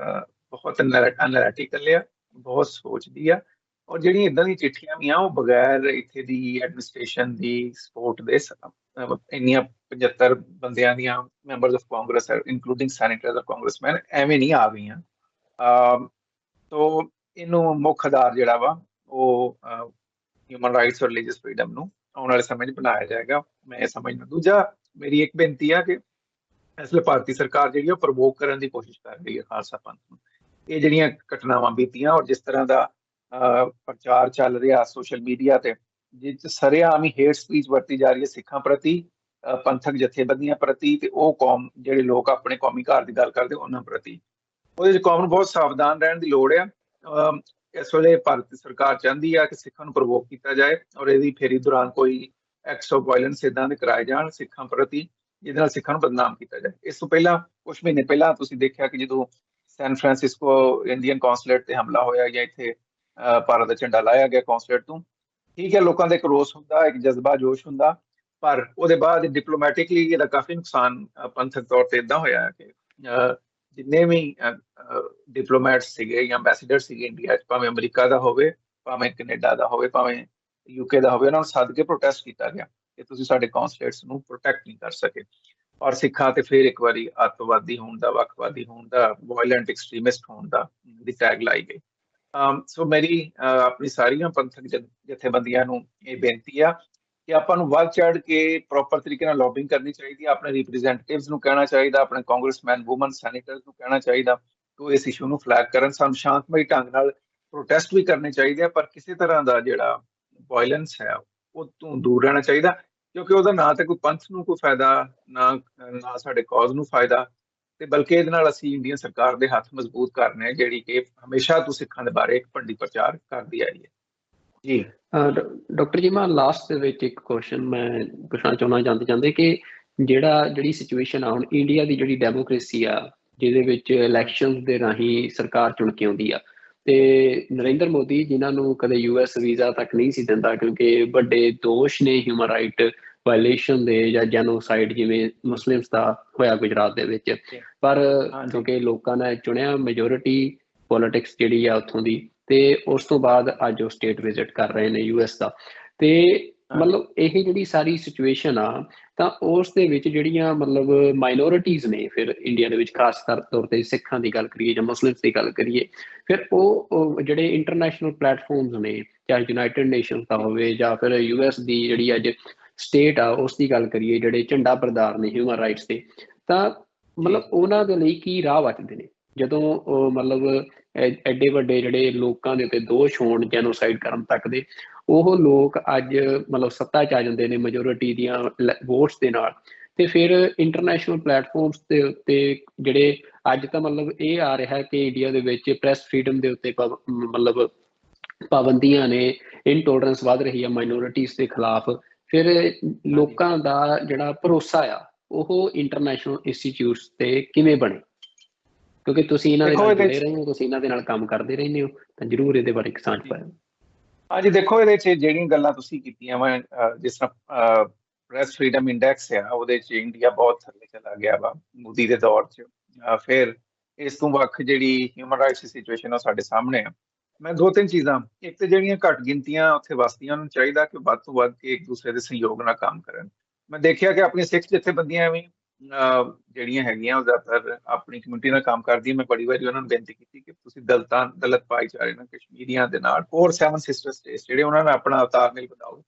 ਅਨੈਲਿਟੀਕਲ ਆ, ਬਹੁਤ ਸੋਚਦੀ ਆ, ਔਰ ਜਿਹੜੀਆਂ ਇੱਦਾਂ ਦੀਆਂ ਚਿੱਠੀਆਂ ਵੀ ਆ ਉਹ ਬਗੈਰ ਇੱਥੇ ਦੀ ਐਡਮਿਨਿਸਟ੍ਰੇਸ਼ਨ ਦੀ ਸਪੋਰਟ ਦੇ ਇੰਨੀਆਂ 75 ਬੰਦਿਆਂ ਦੀਆਂ members of Congress including senators ਔਰ ਕਾਂਗਰਸਮੈਨ ਐਵੇਂ ਨਹੀਂ ਆ ਗਈਆਂ। ਸੋ ਇਹਨੂੰ ਮੁੱਖ ਆਧਾਰ ਜਿਹੜਾ ਵਾ ਉਹ ਹਿਊਮਨ ਰਾਈਟਸ ਔਰ ਰਿਲੀਜੀਅਸ ਫਰੀਡਮ ਨੂੰ ਆਉਣ ਵਾਲੇ ਸਮੇਂ 'ਚ ਬਣਾਇਆ ਜਾਏਗਾ, ਮੈਂ ਇਹ ਸਮਝਦਾ। ਦੂਜਾ ਮੇਰੀ ਇੱਕ ਬੇਨਤੀ ਆ ਕਿ ਇਸ ਵੇਲੇ ਭਾਰਤੀ ਸਰਕਾਰ ਜਿਹੜੀ ਉਹ ਪ੍ਰਵੋਕ ਕਰਨ ਦੀ ਕੋਸ਼ਿਸ਼ ਕਰ ਰਹੀ ਹੈ ਖਾਲਸਾ ਪੰਥ ਨੂੰ। ਇਹ ਜਿਹੜੀਆਂ ਘਟਨਾਵਾਂ ਬੀਤੀਆਂ ਔਰ ਜਿਸ ਤਰ੍ਹਾਂ ਦਾ ਪ੍ਰਚਾਰ ਚੱਲ ਰਿਹਾ ਸੋਸ਼ਲ ਮੀਡੀਆ ਤੇ, ਜਿਸ 'ਚ ਸਰੇਆਮ ਹੀ ਹੇਟ ਸਪੀਚ ਵਰਤੀ ਜਾ ਰਹੀ ਹੈ ਸਿੱਖਾਂ ਪ੍ਰਤੀ, ਪੰਥਕ ਜਥੇਬੰਦੀਆਂ ਪ੍ਰਤੀ, ਤੇ ਉਹ ਕੌਮ ਜਿਹੜੇ ਲੋਕ ਆਪਣੇ ਕੌਮੀ ਘਰ ਦੀ ਗੱਲ ਕਰਦੇ ਉਹਨਾਂ ਪ੍ਰਤੀ, ਉਹਦੇ 'ਚ ਕੌਮ ਨੂੰ ਬਹੁਤ ਸਾਵਧਾਨ ਰਹਿਣ ਦੀ ਲੋੜ ਆ। ਇਸ ਵੇਲੇ ਭਾਰਤੀ ਸਰਕਾਰ ਚਾਹੁੰਦੀ ਆ ਕਿ ਸਿੱਖਾਂ ਨੂੰ ਪ੍ਰਵੋਕ ਕੀਤਾ ਜਾਏ ਔਰ ਇਹਦੀ ਫੇਰੀ ਦੌਰਾਨ ਕੋਈ ਐਕਟਸ ਆਫ ਵਾਇਲੈਂਸ ਇੱਦਾਂ ਦੇ ਕਰਾਏ ਜਾਣ ਸਿੱਖਾਂ ਪ੍ਰਤੀ ਜਿਹਦੇ ਨਾਲ ਸਿੱਖਾਂ ਨੂੰ ਬਦਨਾਮ ਕੀਤਾ ਜਾਏ। ਇਸ ਤੋਂ ਪਹਿਲਾਂ ਕੁਝ ਮਹੀਨੇ ਪਹਿਲਾਂ ਤੁਸੀਂ ਦੇਖਿਆ ਕਿ ਜਦੋਂ ਸੈਨ ਫਰਾਂਸਿਸਕੋ ਇੰਡੀਅਨ ਕੌਂਸੂਲੇਟ ਤੇ ਹਮਲਾ ਹੋਇਆ ਜਾਂ ਇੱਥੇ ਭਾਰਤ ਦਾ ਝੰਡਾ ਲਾਇਆ ਗਿਆ ਕੌਂਸੂਲੇਟ ਤੋਂ, ਠੀਕ ਹੈ, ਲੋਕਾਂ ਦਾ ਇੱਕ ਰੋਸ ਹੁੰਦਾ, ਇੱਕ ਜਜ਼ਬਾ ਜੋਸ਼ ਹੁੰਦਾ, ਪਰ ਉਹਦੇ ਬਾਅਦ ਡਿਪਲੋਮੈਟਿਕਲੀ ਇਹਦਾ ਕਾਫੀ ਨੁਕਸਾਨ ਪੰਥਕ ਤੌਰ ਤੇ ਇੱਦਾਂ ਹੋਇਆ ਕਿ ਜਿੰਨੇ ਵੀ ਡਿਪਲੋਮੈਟਸ ਸੀਗੇ ਜਾਂ ਐਂਬੈਸਡਰ ਸੀਗੇ ਇੰਡੀਆ 'ਚ, ਭਾਵੇਂ ਅਮਰੀਕਾ ਦਾ ਹੋਵੇ, ਭਾਵੇਂ ਕੈਨੇਡਾ ਦਾ ਹੋਵੇ, ਭਾਵੇਂ UK ਦਾ ਹੋਵੇ, ਉਹਨਾਂ ਨੂੰ ਸੱਦ ਕੇ ਪ੍ਰੋਟੈਸਟ ਕੀਤਾ ਗਿਆ ਕਿ ਤੁਸੀਂ ਸਾਡੇ ਕੌਂਸੂਲੇਟਸ ਨੂੰ ਪ੍ਰੋਟੈਕਟ ਨਹੀਂ ਕਰ ਸਕੇ। ਔਰ ਸਿੱਖਾਂ ਤੇ ਫਿਰ ਇੱਕ ਵਾਰੀ ਅੱਤਵਾਦੀ ਹੋਣ ਦਾ, ਵੱਖਵਾਦੀ ਹੋਣ ਦਾ, ਵਾਇਲੈਂਟ ਐਕਸਟ੍ਰੀਮਿਸਟ ਹੋਣ ਦਾ ਦੀ ਟੈਗ ਲਾਈ ਗਈ। ਸੋ ਮੇਰੀ ਆਪਣੀ ਸਾਰੀਆਂ ਪੰਥਕ ਜਥੇਬੰਦੀਆਂ ਨੂੰ ਇਹ ਬੇਨਤੀ ਆ ਕਿ ਆਪਾਂ ਨੂੰ ਵੱਧ ਚੜ੍ਹ ਕੇ ਪ੍ਰੋਪਰ ਤਰੀਕੇ ਨਾਲ ਲੌਬਿੰਗ ਕਰਨੀ ਚਾਹੀਦੀ ਹੈ। ਆਪਣੇ ਰਿਪਰੈਜ਼ੈਂਟੇਟਿਵਸ ਨੂੰ ਕਹਿਣਾ ਚਾਹੀਦਾ, ਆਪਣੇ ਕਾਂਗਰਸਮੈਨ, ਵੂਮਨ, ਸੈਨੇਟਰਸ ਨੂੰ ਕਹਿਣਾ ਚਾਹੀਦਾ ਕਿ ਉਹ ਇਸ ਇਸ਼ੂ ਨੂੰ ਫਲੈਗ ਕਰਨ। ਸਾਨੂੰ ਸ਼ਾਂਤਮਈ ਢੰਗ ਨਾਲ ਪ੍ਰੋਟੈਸਟ ਵੀ ਕਰਨੇ ਚਾਹੀਦੇ ਆ, ਪਰ ਕਿਸੇ ਤਰ੍ਹਾਂ ਦਾ ਜਿਹੜਾ ਵਾਇਲੈਂਸ ਹੈ ਉਹ ਤੋਂ ਦੂਰ ਰਹਿਣਾ ਚਾਹੀਦਾ, ਕਿਉਂਕਿ ਉਹਦਾ ਨਾ ਤਾਂ ਕੋਈ ਪੰਥ ਨੂੰ ਕੋਈ ਫਾਇਦਾ, ਨਾ ਸਾਡੇ ਕੌਜ਼ ਨੂੰ ਫਾਇਦਾ, ਤੇ ਬਲਕਿ ਇਹਦੇ ਨਾਲ ਅਸੀਂ ਇੰਡੀਅਨ ਸਰਕਾਰ ਦੇ ਹੱਥ ਮਜ਼ਬੂਤ ਕਰਨੇ ਆ, ਜਿਹੜੀ ਕਿ ਹਮੇਸ਼ਾ ਤੋਂ ਸਿੱਖਾਂ ਦੇ ਬਾਰੇ ਇੱਕ ਭੰਡੀ ਪ੍ਰਚਾਰ ਕਰਦੀ ਆਈ ਹੈ। ਜੀ ਡਾਕਟਰ ਜੀ, ਮੈਂ ਲਾਸਟ ਦੇ ਵਿੱਚ ਇੱਕ ਕੁਐਸਚਨ ਮੈਂ ਪੁੱਛਣਾ ਚਾਹੁੰਦਾ ਜਾਂਦੇ ਕਿ ਜਿਹੜੀ ਸਿਚੁਏਸ਼ਨ ਆ ਹੁਣ ਇੰਡੀਆ ਦੀ, ਜਿਹੜੀ ਡੈਮੋਕ੍ਰੇਸੀ ਆ, ਜਿਹਦੇ ਵਿੱਚ ਇਲੈਕਸ਼ਨ ਦੇ ਰਾਹੀਂ ਸਰਕਾਰ ਚੁਣ ਕੇ ਆਉਂਦੀ ਆ, ਤੇ ਨਰਿੰਦਰ ਮੋਦੀ ਜਿਨ੍ਹਾਂ ਨੂੰ ਕਦੇ US ਵੀਜ਼ਾ ਤੱਕ ਨਹੀਂ ਸੀ ਦਿੰਦਾ, ਕਿਉਂਕਿ ਵੱਡੇ ਦੋਸ਼ ਨੇ ਹਿਊਮਨ ਰਾਈਟ ਵਾਇਲੇਸ਼ਨ ਦੇ ਜਾਂ ਜੈਨੋਸਾਈਡ ਜਿਵੇਂ ਮੁਸਲਿਮਸ ਦਾ ਹੋਇਆ ਗੁਜਰਾਤ ਦੇ ਵਿੱਚ, ਪਰ ਕਿਉਂਕਿ ਲੋਕਾਂ ਨੇ ਚੁਣਿਆ ਮੈਜੋਰਿਟੀ ਪੋਲੀਟਿਕਸ ਜਿਹੜੀ ਆ ਉੱਥੋਂ ਦੀ, ਤੇ ਉਸ ਤੋਂ ਬਾਅਦ ਅੱਜ ਉਹ ਸਟੇਟ ਵਿਜ਼ਿਟ ਕਰ ਰਹੇ ਨੇ US ਦਾ, ਤੇ ਮਤਲਬ ਇਹ ਜਿਹੜੀ ਸਾਰੀ ਸਿਚੁਏਸ਼ਨ ਆ, ਤਾਂ ਉਸ ਦੇ ਵਿੱਚ ਜਿਹੜੀਆਂ ਮਤਲਬ ਮਾਈਨੋਰਿਟੀਜ਼ ਨੇ ਫਿਰ ਇੰਡੀਆ ਦੇ ਵਿੱਚ, ਖਾਸ ਤੌਰ ਤੇ ਸਿੱਖਾਂ ਦੀ ਗੱਲ ਕਰੀਏ ਜਾਂ ਮੁਸਲਿਮਸ ਦੀ ਗੱਲ ਕਰੀਏ, ਫਿਰ ਉਹ ਜਿਹੜੇ ਇੰਟਰਨੈਸ਼ਨਲ ਪਲੇਟਫਾਰਮਸ ਨੇ, ਚਾਹੇ ਯੂਨਾਈਟਿਡ ਨੇਸ਼ਨਸ ਦਾ ਹੋਵੇ ਜਾਂ ਫਿਰ US ਦੀ ਜਿਹੜੀ ਅੱਜ ਸਟੇਟ ਆ ਉਸ ਦੀ ਗੱਲ ਕਰੀਏ, ਜਿਹੜੇ ਝੰਡਾ ਪ੍ਰਧਾਰ ਨੇ ਹਿਊਮਨ ਰਾਈਟਸ ਦੇ, ਤਾਂ ਮਤਲਬ ਉਹਨਾਂ ਦੇ ਲਈ ਕੀ ਰਾਹ ਵਚਦੇ ਨੇ ਜਦੋਂ ਉਹ ਮਤਲਬ ਐਡੇ ਵੱਡੇ ਜਿਹੜੇ ਲੋਕਾਂ ਦੇ ਉੱਤੇ ਦੋਸ਼ ਹੋਣ ਜੈਨੋਸਾਈਡ ਕਰਨ ਤੱਕ ਦੇ, ਉਹ ਲੋਕ ਅੱਜ ਮਤਲਬ ਸੱਤਾ 'ਚ ਆ ਜਾਂਦੇ ਨੇ ਮੈਜੋਰਿਟੀ ਦੀਆਂ ਵੋਟਸ ਦੇ ਨਾਲ, ਤੇ ਫਿਰ ਇੰਟਰਨੈਸ਼ਨਲ ਪਲੇਟਫਾਰਮਸ ਦੇ ਉੱਤੇ ਜਿਹੜੇ ਅੱਜ ਤਾਂ ਮਤਲਬ ਇਹ ਆ ਰਿਹਾ ਕਿ ਇੰਡੀਆ ਦੇ ਵਿੱਚ ਪ੍ਰੈਸ ਫਰੀਡਮ ਦੇ ਉੱਤੇ ਮਤਲਬ ਪਾਬੰਦੀਆਂ ਨੇ, ਇਨਟੋਲਰੈਂਸ ਵੱਧ ਰਹੀ ਆ ਮਾਈਨੋਰਿਟੀਜ਼ ਦੇ ਖਿਲਾਫ, ਫਿਰ ਲੋਕਾਂ ਦਾ ਜਿਹੜਾ ਭਰੋਸਾ ਆ ਉਹ ਇੰਟਰਨੈਸ਼ਨਲ ਇੰਸਟੀਚਿਊਟਸ ਤੇ ਕਿਵੇਂ ਬਣੇ? ਕਿਉਂਕਿ ਤੁਸੀਂ ਇਹਨਾਂ ਦੇ ਨਾਲ ਜੁੜੇ ਰਹੇ ਹੋ, ਤੁਸੀਂ ਇਹਨਾਂ ਦੇ ਨਾਲ ਕੰਮ ਕਰਦੇ ਰਹਿੰਦੇ ਹੋ, ਤਾਂ ਜ਼ਰੂਰ ਇਹਦੇ ਬਾਰੇ ਸਾਂਝ ਪਾਇਓ। ਹਾਂਜੀ, ਦੇਖੋ ਇਹਦੇ 'ਚ ਜਿਹੜੀਆਂ ਗੱਲਾਂ ਤੁਸੀਂ ਕੀਤੀਆਂ ਵਾ, ਜਿਸ ਤਰ੍ਹਾਂ ਪ੍ਰੈਸ ਫਰੀਡਮ ਇੰਡੈਕਸ ਆ, ਉਹਦੇ 'ਚ ਇੰਡੀਆ ਬਹੁਤ ਥੱਲੇ ਚਲਾ ਗਿਆ ਵਾ ਮੋਦੀ ਦੇ ਦੌਰ 'ਚ। ਫਿਰ ਇਸ ਤੋਂ ਵੱਖ ਜਿਹੜੀ ਹਿਊਮਨ ਰਾਈਟਸ ਦੀ ਸਿਚੁਏਸ਼ਨ ਉਹ ਸਾਡੇ ਸਾਹਮਣੇ ਆ। ਮੈਂ 2-3 ਚੀਜ਼ਾਂ, ਇੱਕ ਤਾਂ ਜਿਹੜੀਆਂ ਘੱਟ ਗਿਣਤੀਆਂ ਉੱਥੇ ਵਸਦੀਆਂ, ਨੂੰ ਚਾਹੀਦਾ ਕਿ ਵੱਧ ਤੋਂ ਵੱਧ ਕੇ ਇੱਕ ਦੂਸਰੇ ਦੇ ਸਹਿਯੋਗ ਨਾਲ ਕੰਮ ਕਰਨ। ਮੈਂ ਦੇਖਿਆ ਕਿ ਆਪਣੀ ਸਿੱਖ ਜਥੇਬੰਦੀਆਂ ਵੀ ਜਿਹੜੀਆਂ ਹੈਗੀਆਂ ਉਹ ਜ਼ਿਆਦਾਤਰ ਆਪਣੀ ਕਮਿਊਨਿਟੀ ਨਾਲ ਕੰਮ ਕਰਦੀਆਂ। ਮੈਂ ਬੜੀ ਵਾਰੀ ਉਹਨਾਂ ਨੂੰ ਬੇਨਤੀ ਕੀਤੀ ਕਿ ਤੁਸੀਂ ਦਲਿਤ ਭਾਈਚਾਰੇ ਨਾਲ, ਕਸ਼ਮੀਰੀਆਂ ਦੇ ਨਾਲ, ਹੋਰ 7 ਸਿਸਟਰ ਸਟੇਟਸ ਜਿਹੜੇ ਉਹਨਾਂ ਨੇ ਆਪਣਾ ਅਵਤਾਰ ਨਹੀਂ ਬਣਾਓ,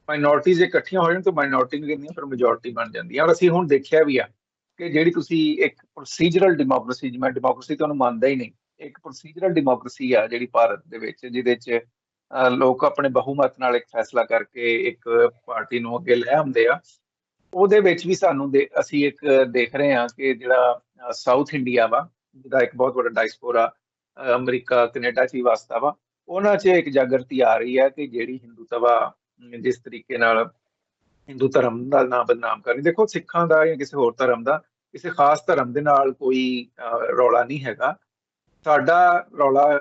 ਮਾਈਨੋਰਟੀਜ਼ ਇਕੱਠੀਆਂ ਹੋ ਜਾਣ ਤਾਂ ਮਾਈਨੋਰਟੀ ਨੂੰ ਕਹਿੰਦੀਆਂ ਫਿਰ ਮੈਜੋਰਟੀ ਬਣ ਜਾਂਦੀ ਆ। ਔਰ ਅਸੀਂ ਹੁਣ ਦੇਖਿਆ ਵੀ ਆ ਕਿ ਜਿਹੜੀ ਤੁਸੀਂ ਇੱਕ ਪ੍ਰੋਸੀਜਰਲ ਡੈਮੋਕ੍ਰੇਸੀ, ਮੈਂ ਡੈਮੋਕ੍ਰੇਸੀ ਤੁਹਾਨੂੰ ਮੰਨਦਾ ਹੀ ਨਹੀਂ, ਇੱਕ ਪ੍ਰੋਸੀਜਰਲ ਡੈਮੋਕ੍ਰੇਸੀ ਆ ਜਿਹੜੀ ਭਾਰਤ ਦੇ ਵਿੱਚ, ਜਿਹਦੇ 'ਚ ਲੋਕ ਆਪਣੇ ਬਹੁਮਤ ਨਾਲ ਇੱਕ ਫੈਸਲਾ ਕਰਕੇ ਇੱਕ ਪਾਰਟੀ ਨੂੰ ਅੱਗੇ ਲੈ ਆਉਂਦੇ ਆ। ਉਹਦੇ ਵਿੱਚ ਵੀ ਸਾਨੂੰ ਅਸੀਂ ਇੱਕ ਦੇਖ ਰਹੇ ਹਾਂ ਕਿ ਜਿਹੜਾ ਸਾਊਥ ਇੰਡੀਆ ਵਾ, ਜਿਹਦਾ ਇੱਕ ਬਹੁਤ ਵੱਡਾ ਡਾਇਸਪੋਰਾ ਅਮਰੀਕਾ ਕੈਨੇਡਾ 'ਚ ਹੀ ਵਸਦਾ ਵਾ, ਉਹਨਾਂ 'ਚ ਇੱਕ ਜਾਗਰਤੀ ਆ ਰਹੀ ਹੈ ਕਿ ਜਿਹੜੀ ਹਿੰਦੂਤਵਾ ਜਿਸ ਤਰੀਕੇ ਨਾਲ ਹਿੰਦੂ ਧਰਮ ਦਾ ਨਾਂ ਬਦਨਾਮ ਕਰਨੀ। ਦੇਖੋ, ਸਿੱਖਾਂ ਦਾ ਜਾਂ ਕਿਸੇ ਹੋਰ ਧਰਮ ਦਾ, ਕਿਸੇ ਖਾਸ ਧਰਮ ਦੇ ਨਾਲ ਕੋਈ ਰੌਲਾ ਨਹੀਂ ਹੈਗਾ। ਸਾਡਾ ਰੌਲਾ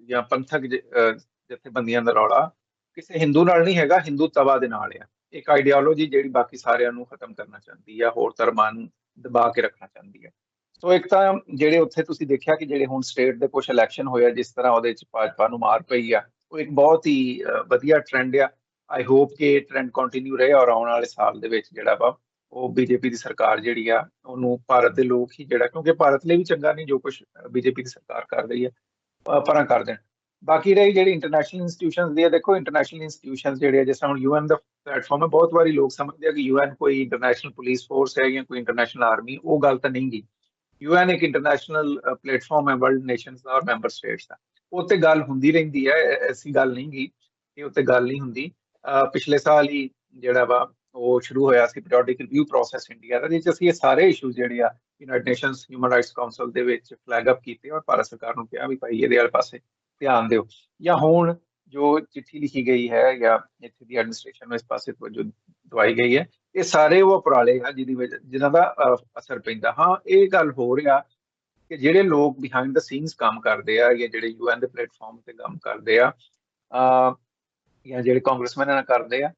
ਜਾਂ ਪੰਥਕ ਜਥੇਬੰਦੀਆਂ ਦਾ ਰੌਲਾ ਕਿਸੇ ਹਿੰਦੂ ਨਾਲ ਨਹੀਂ ਹੈਗਾ, ਹਿੰਦੂਤਵਾ ਦੇ ਨਾਲ ਆ। ਇੱਕ ਆਈਡੀਓਲੋਜੀ ਜਿਹੜੀ ਬਾਕੀ ਸਾਰਿਆਂ ਨੂੰ ਖਤਮ ਕਰਨਾ ਚਾਹੁੰਦੀ ਆ, ਹੋਰ ਧਰਮਾਂ ਨੂੰ ਦਬਾ ਕੇ ਰੱਖਣਾ ਚਾਹੁੰਦੀ ਹੈ। ਸੋ ਇੱਕ ਤਾਂ ਜਿਹੜੇ ਉੱਥੇ ਤੁਸੀਂ ਦੇਖਿਆ ਕਿ ਜਿਹੜੇ ਹੁਣ ਸਟੇਟ ਦੇ ਕੁਝ ਇਲੈਕਸ਼ਨ ਹੋਇਆ, ਜਿਸ ਤਰ੍ਹਾਂ ਉਹਦੇ 'ਚ ਭਾਜਪਾ ਨੂੰ ਮਾਰ ਪਈ ਆ, ਉਹ ਇੱਕ ਬਹੁਤ ਹੀ ਵਧੀਆ ਟ੍ਰੈਂਡ ਆ। ਆਈ ਹੋਪ ਕਿ ਇਹ ਟ੍ਰੈਂਡ ਕੰਟੀਨਿਊ ਰਹੇ ਔਰ ਆਉਣ ਵਾਲੇ ਸਾਲ ਦੇ ਵਿੱਚ ਜਿਹੜਾ ਵਾ ਉਹ BJP ਦੀ ਸਰਕਾਰ ਜਿਹੜੀ ਆ ਉਹਨੂੰ ਭਾਰਤ ਦੇ ਲੋਕ ਹੀ ਜਿਹੜਾ, ਕਿਉਂਕਿ ਭਾਰਤ ਲਈ ਵੀ ਚੰਗਾ ਨਹੀਂ ਜੋ ਕੁਛ BJP ਦੀ ਸਰਕਾਰ ਕਰ ਰਹੀ ਹੈ, ਪਰਾਂ ਕਰ ਦੇਣ। ਬਾਕੀ ਰਹੀ ਜਿਹੜੀ ਇੰਟਰਨੈਸ਼ਨਲ ਇੰਸਟੀਟਿਊਸ਼ਨਸ ਦੀ ਆ, ਦੇਖੋ ਇੰਟਰਨੈਸ਼ਨਲ ਇੰਸਟੀਟਿਊਸ਼ਨਸ ਜਿਹੜੇ ਆ, ਜਿਸ ਤਰ੍ਹਾਂ ਹੁਣ UN ਦਾ ਪਲੇਟਫਾਰਮ ਹੈ, ਬਹੁਤ ਵਾਰੀ ਲੋਕ ਸਮਝਦੇ ਆ ਕਿ UN ਕੋਈ ਇੰਟਰਨੈਸ਼ਨਲ ਪੁਲਿਸ ਫੋਰਸ ਹੈ ਜਾਂ ਕੋਈ ਇੰਟਰਨੈਸ਼ਨਲ ਆਰਮੀ। ਉਹ ਗੱਲ ਤਾਂ ਨਹੀਂ ਗੀ। UN ਇੱਕ ਇੰਟਰਨੈਸ਼ਨਲ ਪਲੇਟਫਾਰਮ ਹੈ ਵਰਲਡ ਨੇਸ਼ਨਸ ਦਾ ਔਰ ਮੈਂਬਰ ਸਟੇਟਸ ਦਾ। ਉੱਤੇ ਗੱਲ ਹੁੰਦੀ ਰਹਿੰਦੀ ਹੈ, ਐਸੀ ਗੱਲ ਨਹੀਂ ਗੀ ਕਿ ਉੱਤੇ ਗੱਲ ਨਹੀਂ ਹੁੰਦੀ। ਪਿਛਲੇ ਸਾਲ ਹੀ ਜਿਹੜਾ ਵਾ ਉਹ ਸ਼ੁਰੂ ਹੋਇਆ ਸੀ ਪੀਰੀਓਡਿਕ ਰਿਵਿਊ ਪ੍ਰੋਸੈਸ ਇੰਡੀਆ ਦਾ, ਜਿਸ 'ਚ ਅਸੀਂ ਇਹ ਸਾਰੇ ਇਸ਼ੂਜ਼ ਜਿਹੜੇ ਆ United nations human rights council ਦੇ ਵਿੱਚ ਫਲੈਗ ਅਪ ਕੀਤੇ ਔਰ ਭਾਰਤ ਸਰਕਾਰ ਨੂੰ ਕਿਹਾ ਵੀ ਭਾਈ ਇਹਦੇ ਵਾਲੇ ਪਾਸੇ ਧਿਆਨ ਦਿਓ। ਜਾਂ ਹੁਣ ਜੋ ਚਿੱਠੀ ਲਿਖੀ ਗਈ ਹੈ ਜਾਂ ਇੱਥੇ ਦੀ ਐਡਮਿਨਿਸਟ੍ਰੇਸ਼ਨ ਨੂੰ ਇਸ ਪਾਸੇ ਜੋ ਦਵਾਈ ਗਈ ਹੈ, ਇਹ ਸਾਰੇ ਉਹ ਉਪਰਾਲੇ ਆ ਜਿਨ੍ਹਾਂ ਦਾ ਅਸਰ ਪੈਂਦਾ। ਹਾਂ, ਇਹ ਗੱਲ ਹੋ ਰਿਹਾ ਕਿ ਜਿਹੜੇ ਲੋਕ ਬਿਹਾਈਂਡ ਦ ਸੀਨਸ ਕੰਮ ਕਰਦੇ ਆ ਜਾਂ ਜਿਹੜੇ UN ਦੇ ਪਲੇਟਫਾਰਮ ਤੇ ਕੰਮ ਕਰਦੇ ਆ ਜਾਂ ਜਿਹੜੇ ਕਾਂਗਰਸਮੈਨਾਂ ਨਾਲ ਕਰਦੇ ਆ,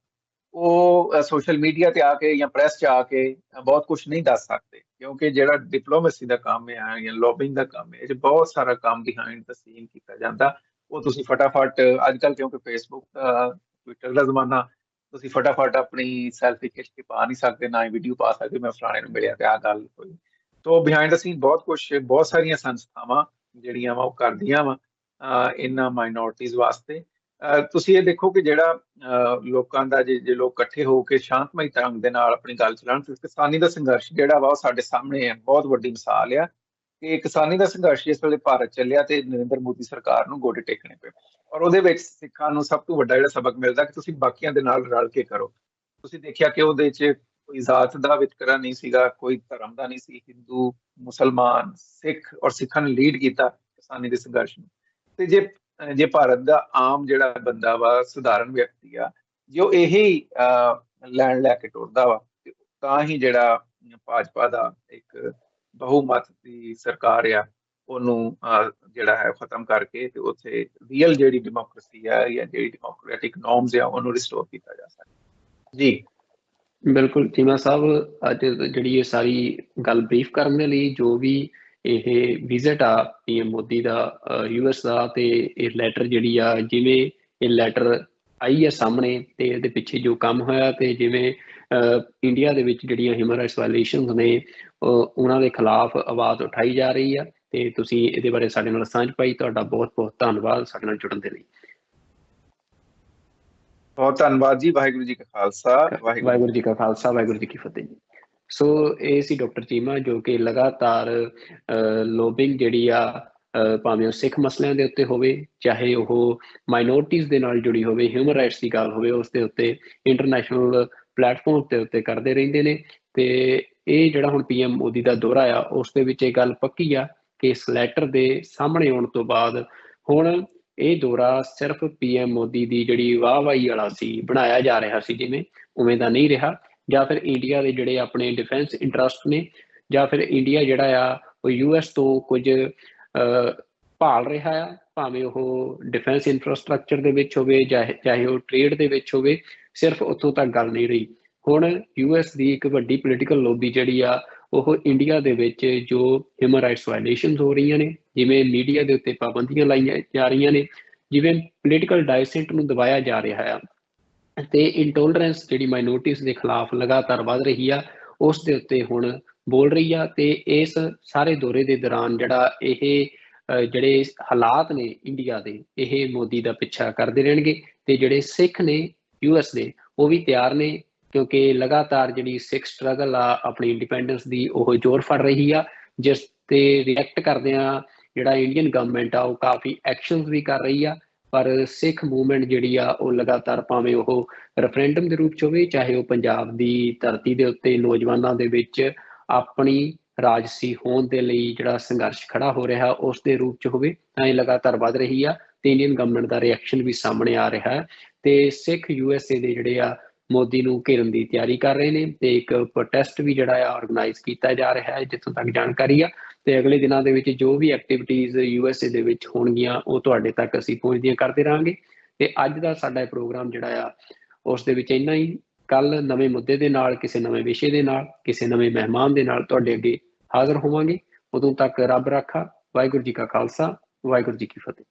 ਉਹ ਸੋਸ਼ਲ ਮੀਡੀਆ ਤੇ ਆ ਕੇ ਜਾਂ ਪ੍ਰੈਸ 'ਚ ਆ ਕੇ ਬਹੁਤ ਕੁਝ ਨਹੀਂ ਦੱਸ ਸਕਦੇ, ਕਿਉਂਕਿ ਜਿਹੜਾ ਡਿਪਲੋਮੇਸੀ ਦਾ ਕੰਮ ਹੈ ਜਾਂ ਲੌਬਿੰਗ ਦਾ ਕੰਮ ਹੈ, ਇਹ 'ਚ ਬਹੁਤ ਸਾਰਾ ਕੰਮ ਬਿਹਾਈਂਡ ਦ ਸੀਨ ਕੀਤਾ ਜਾਂਦਾ। ਉਹ ਤੁਸੀਂ ਫਟਾਫਟ ਅੱਜ ਕੱਲ੍ਹ, ਕਿਉਂਕਿ ਫੇਸਬੁੱਕ ਟਵਿੱਟਰ ਦਾ ਜ਼ਮਾਨਾ, ਤੁਸੀਂ ਫਟਾਫਟ ਆਪਣੀ ਸੈਲਫੀ ਖਿੱਚ ਕੇ ਪਾ ਨਹੀਂ ਸਕਦੇ, ਨਾ ਹੀ ਵੀਡੀਓ ਪਾ ਸਕਦੇ ਮੈਂ ਫਲਾਣੇ ਨੂੰ ਮਿਲਿਆ ਤੇ ਆਹ ਗੱਲ ਹੋਈ। ਸੋ ਬਿਹਾਈਂਡ ਦ ਸੀਨ ਬਹੁਤ ਕੁਛ, ਬਹੁਤ ਸਾਰੀਆਂ ਸੰਸਥਾਵਾਂ ਜਿਹੜੀਆਂ ਵਾ ਉਹ ਕਰਦੀਆਂ ਵਾ ਇਹਨਾਂ ਮਾਈਨੋਰਟੀਜ਼ ਵਾਸਤੇ। ਤੁਸੀਂ ਇਹ ਦੇਖੋ ਕਿ ਜਿਹੜਾ ਲੋਕਾਂ ਦਾ ਜੇ ਲੋਕ ਇਕੱਠੇ ਹੋ ਕੇ ਸ਼ਾਂਤਮਈ ਢੰਗ ਦੇ ਨਾਲ ਆਪਣੀ ਗੱਲ ਚਲਾਉਣ, ਕਿਸਾਨੀ ਦਾ ਸੰਘਰਸ਼ ਜਿਹੜਾ ਵਾ ਉਹ ਸਾਡੇ ਸਾਹਮਣੇ ਹੈ, ਬਹੁਤ ਵੱਡੀ ਮਿਸਾਲ ਆ ਕਿ ਕਿਸਾਨੀ ਦਾ ਸੰਘਰਸ਼ ਜਿਸ ਵੇਲੇ ਭਾਰਤ ਚੱਲਿਆ ਤੇ ਨਰਿੰਦਰ ਮੋਦੀ ਸਰਕਾਰ ਨੂੰ ਗੋਡੇ ਟੇਕਣੇ ਪਏ, ਔਰ ਉਹਦੇ ਵਿੱਚ ਸਿੱਖਾਂ ਨੂੰ ਸਭ ਤੋਂ ਵੱਡਾ ਜਿਹੜਾ ਸਬਕ ਮਿਲਦਾ ਕਿ ਤੁਸੀਂ ਬਾਕੀਆਂ ਦੇ ਨਾਲ ਰਲ ਕੇ ਕਰੋ। ਤੁਸੀਂ ਦੇਖਿਆ ਕਿ ਉਹਦੇ 'ਚ ਕੋਈ ਜ਼ਾਤ ਦਾ ਵਿਤਕਰਾ ਨਹੀਂ ਸੀਗਾ, ਕੋਈ ਧਰਮ ਦਾ ਨਹੀਂ ਸੀ, ਹਿੰਦੂ, ਮੁਸਲਮਾਨ, ਸਿੱਖ, ਔਰ ਸਿੱਖਾਂ ਨੇ ਲੀਡ ਕੀਤਾ ਕਿਸਾਨੀ ਦੇ ਸੰਘਰਸ਼ ਨੂੰ। ਤੇ ਜੇ ਭਾਰਤ ਦਾ ਆਮ ਜਿਹੜਾ ਬੰਦਾ ਵਾ, ਸਧਾਰਨ ਵਿਅਕਤੀ ਆ, ਜੇ ਉਹ ਇਹੀ ਲੈਣ ਲੈ ਕੇ ਟੁਰਦਾ ਵਾ, ਤਾਂ ਹੀ ਜਿਹੜਾ ਭਾਜਪਾ ਦਾ ਇੱਕ ਬਹੁਮਤ ਦੀ ਸਰਕਾਰ ਆ ਉਹਨੂੰ ਜਿਹੜਾ ਹੈ ਖਤਮ ਕਰਕੇ ਤੇ ਉੱਥੇ ਰੀਅਲ ਜਿਹੜੀ ਡੈਮੋਕ੍ਰੇਸੀ ਆ ਜਾਂ ਜਿਹੜੀ ਡੈਮੋਕ੍ਰੈਟਿਕ ਨੋਰਮਸ ਆ ਉਹਨੂੰ ਰਿਸਟੋਰ ਕੀਤਾ ਜਾ ਸਕਦਾ। ਜੀ ਬਿਲਕੁਲ ਚੀਮਾ ਸਾਹਿਬ, ਅੱਜ ਜਿਹੜੀ ਇਹ ਸਾਰੀ ਗੱਲ ਬਰੀਫ ਕਰਨ ਦੇ ਲਈ ਜੋ ਵੀ ਇਹ ਵਿਜ਼ਿਟ ਆ ਪੀਐਮ ਮੋਦੀ ਦਾ US ਦਾ, ਤੇ ਇਹ ਲੈਟਰ ਜਿਹੜੀ ਆ, ਜਿਵੇਂ ਇਹ ਲੈਟਰ ਆਈ ਹੈ ਸਾਹਮਣੇ ਤੇ ਇਹਦੇ ਪਿੱਛੇ ਜੋ ਕੰਮ ਹੋਇਆ, ਤੇ ਜਿਵੇਂ ਇੰਡੀਆ ਦੇ ਵਿੱਚ ਜਿਹੜੀਆਂ ਹਿਊਮਨ ਰਾਈਟਸ ਵਾਇਲੇਸ਼ਨਸ ਨੇ ਉਹਨਾਂ ਦੇ ਖਿਲਾਫ ਆਵਾਜ਼ ਉਠਾਈ ਜਾ ਰਹੀ ਆ, ਤੇ ਤੁਸੀਂ ਇਹਦੇ ਬਾਰੇ ਸਾਡੇ ਨਾਲ ਸਾਂਝ ਪਾਈ। ਤੁਹਾਡਾ ਬਹੁਤ ਬਹੁਤ ਧੰਨਵਾਦ ਸਾਡੇ ਨਾਲ ਜੁੜਨ ਦੇ ਲਈ। ਬਹੁਤ ਧੰਨਵਾਦ ਜੀ। ਵਾਹਿਗੁਰੂ ਜੀ ਕਾ ਖਾਲਸਾ, ਵਾਹਿਗੁਰੂ ਜੀ ਕਾ ਖਾਲਸਾ, ਵਾਹਿਗੁਰੂ ਜੀ ਕੀ ਫਤਿਹ ਜੀ। ਸੋ ਇਹ ਸੀ ਡਾਕਟਰ ਚੀਮਾ, ਜੋ ਕਿ ਲਗਾਤਾਰ ਲੋਬਿੰਗ ਜਿਹੜੀ ਆ, ਭਾਵੇਂ ਉਹ ਸਿੱਖ ਮਸਲਿਆਂ ਦੇ ਉੱਤੇ ਹੋਵੇ, ਚਾਹੇ ਉਹ ਮਾਈਨੋਰਟੀਜ਼ ਦੇ ਨਾਲ ਜੁੜੀ ਹੋਵੇ, ਹਿਊਮਨ ਰਾਈਟਸ ਦੀ ਗੱਲ ਹੋਵੇ, ਉਸ ਦੇ ਉੱਤੇ ਇੰਟਰਨੈਸ਼ਨਲ ਪਲੇਟਫਾਰਮ ਦੇ ਉੱਤੇ ਕਰਦੇ ਰਹਿੰਦੇ ਨੇ। ਤੇ ਇਹ ਜਿਹੜਾ ਹੁਣ PM ਮੋਦੀ ਦਾ ਦੌਰਾ ਆ, ਉਸ ਦੇ ਵਿੱਚ ਇਹ ਗੱਲ ਪੱਕੀ ਆ ਕਿ ਇਸ ਲੈਟਰ ਦੇ ਸਾਹਮਣੇ ਆਉਣ ਤੋਂ ਬਾਅਦ ਹੁਣ ਇਹ ਦੌਰਾ ਸਿਰਫ PM ਮੋਦੀ ਦੀ ਜਿਹੜੀ ਵਾਹਵਾਹੀ ਵਾਲਾ ਸੀ, ਬਣਾਇਆ ਜਾ ਰਿਹਾ ਸੀ ਜਿਵੇਂ, ਉਵੇਂ ਦਾ ਨਹੀਂ ਰਿਹਾ। ਜਾਂ ਫਿਰ ਇੰਡੀਆ ਦੇ ਜਿਹੜੇ ਆਪਣੇ ਡਿਫੈਂਸ ਇੰਟਰਸਟ ਨੇ, ਜਾਂ ਫਿਰ ਇੰਡੀਆ ਜਿਹੜਾ ਆ ਉਹ US ਤੋਂ ਕੁਝ ਭਾਲ ਰਿਹਾ ਆ, ਭਾਵੇਂ ਉਹ ਡਿਫੈਂਸ ਇਨਫਰਾਸਟਰਕਚਰ ਦੇ ਵਿੱਚ ਹੋਵੇ, ਚਾਹੇ ਉਹ ਟ੍ਰੇਡ ਦੇ ਵਿੱਚ ਹੋਵੇ, ਸਿਰਫ ਉੱਥੋਂ ਤੱਕ ਗੱਲ ਨਹੀਂ ਰਹੀ। ਹੁਣ US ਦੀ ਇੱਕ ਵੱਡੀ ਪੋਲੀਟੀਕਲ ਲੋਬੀ ਜਿਹੜੀ ਆ, ਉਹ ਇੰਡੀਆ ਦੇ ਵਿੱਚ ਜੋ ਹਿਊਮਨ ਰਾਈਟਸ ਵਾਇਲੇਸ਼ਨਸ ਹੋ ਰਹੀਆਂ ਨੇ, ਜਿਵੇਂ ਮੀਡੀਆ ਦੇ ਉੱਤੇ ਪਾਬੰਦੀਆਂ ਲਾਈਆਂ ਜਾ ਰਹੀਆਂ ਨੇ, ਜਿਵੇਂ ਪੋਲੀਟੀਕਲ ਡਾਇਸੈਂਟ ਨੂੰ ਦਬਾਇਆ ਜਾ ਰਿਹਾ ਆ, ਤੇ ਇੰਟੋਲਰੈਂਸ ਜਿਹੜੀ ਮਾਈਨੋਰਟੀਜ਼ ਦੇ ਖਿਲਾਫ ਲਗਾਤਾਰ ਵੱਧ ਰਹੀ ਆ, ਉਸ ਦੇ ਉੱਤੇ ਹੁਣ ਬੋਲ ਰਹੀ ਆ। ਤੇ ਇਸ ਸਾਰੇ ਦੌਰੇ ਦੇ ਦੌਰਾਨ ਜਿਹੜਾ ਇਹ ਜਿਹੜੇ ਹਾਲਾਤ ਨੇ ਇੰਡੀਆ ਦੇ, ਇਹ ਮੋਦੀ ਦਾ ਪਿੱਛਾ ਕਰਦੇ ਰਹਿਣਗੇ। ਤੇ ਜਿਹੜੇ ਸਿੱਖ ਨੇ US ਦੇ, ਉਹ ਵੀ ਤਿਆਰ ਨੇ, ਕਿਉਂਕਿ ਲਗਾਤਾਰ ਜਿਹੜੀ ਸਿੱਖ ਸਟਰਗਲ ਆ ਆਪਣੀ ਇੰਡੀਪੈਂਡੈਂਸ ਦੀ, ਉਹ ਜ਼ੋਰ ਫੜ ਰਹੀ ਆ, ਜਿਸ ਤੇ ਰਿਐਕਟ ਕਰਦਿਆਂ ਜਿਹੜਾ ਇੰਡੀਅਨ ਗਵਰਨਮੈਂਟ ਆ ਉਹ ਕਾਫੀ ਐਕਸ਼ਨਸ ਵੀ ਕਰ ਰਹੀ ਆ। ਪਰ ਸਿੱਖ ਮੂਵਮੈਂਟ ਜਿਹੜੀ ਆ ਉਹ ਲਗਾਤਾਰ, ਭਾਵੇਂ ਉਹ ਰੈਫਰੈਂਡਮ ਦੇ ਰੂਪ 'ਚ ਹੋਵੇ, ਚਾਹੇ ਉਹ ਪੰਜਾਬ ਦੀ ਧਰਤੀ ਦੇ ਉੱਤੇ ਨੌਜਵਾਨਾਂ ਦੇ ਵਿੱਚ ਆਪਣੀ ਰਾਜਸੀ ਹੋਣ ਦੇ ਲਈ ਜਿਹੜਾ ਸੰਘਰਸ਼ ਖੜਾ ਹੋ ਰਿਹਾ, ਉਸ ਦੇ ਰੂਪ 'ਚ ਹੋਵੇ, ਤਾਂ ਇਹ ਲਗਾਤਾਰ ਵੱਧ ਰਹੀ ਆ। ਤੇ ਇੰਡੀਅਨ ਗਵਰਨਮੈਂਟ ਦਾ ਰਿਐਕਸ਼ਨ ਵੀ ਸਾਹਮਣੇ ਆ ਰਿਹਾ ਹੈ। ਤੇ ਸਿੱਖ USA ਦੇ ਜਿਹੜੇ ਆ ਮੋਦੀ ਨੂੰ ਘੇਰਨ ਦੀ ਤਿਆਰੀ ਕਰ ਰਹੇ ਨੇ, ਤੇ ਇੱਕ ਪ੍ਰੋਟੈਸਟ ਵੀ ਜਿਹੜਾ ਆ ਆਰਗੇਨਾਈਜ਼ ਕੀਤਾ ਜਾ ਰਿਹਾ ਹੈ, ਜਿੱਥੋਂ ਤੱਕ ਜਾਣਕਾਰੀ ਆ। ਤੇ ਅਗਲੇ ਦਿਨਾਂ ਦੇ ਵਿੱਚ ਜੋ ਵੀ ਐਕਟੀਵਿਟੀਜ਼ USA ਦੇ ਵਿੱਚ ਹੋਣਗੀਆਂ, ਉਹ ਤੁਹਾਡੇ ਤੱਕ ਅਸੀਂ ਪਹੁੰਚਦੀਆਂ ਕਰਦੇ ਰਹਾਂਗੇ। ਤੇ ਅੱਜ ਦਾ ਸਾਡਾ ਪ੍ਰੋਗਰਾਮ ਜਿਹੜਾ ਆ, ਉਸ ਦੇ ਵਿੱਚ ਇੰਨਾ ਹੀ। ਕੱਲ ਨਵੇਂ ਮੁੱਦੇ ਦੇ ਨਾਲ, ਕਿਸੇ ਨਵੇਂ ਵਿਸ਼ੇ ਦੇ ਨਾਲ, ਕਿਸੇ ਨਵੇਂ ਮਹਿਮਾਨ ਦੇ ਨਾਲ ਤੁਹਾਡੇ ਅੱਗੇ ਹਾਜ਼ਰ ਹੋਵਾਂਗੇ। ਉਦੋਂ ਤੱਕ ਰੱਬ ਰਾਖਾ। ਵਾਹਿਗੁਰੂ ਜੀ ਕਾ ਖਾਲਸਾ, ਵਾਹਿਗੁਰੂ ਜੀ ਕੀ ਫਤਿਹ।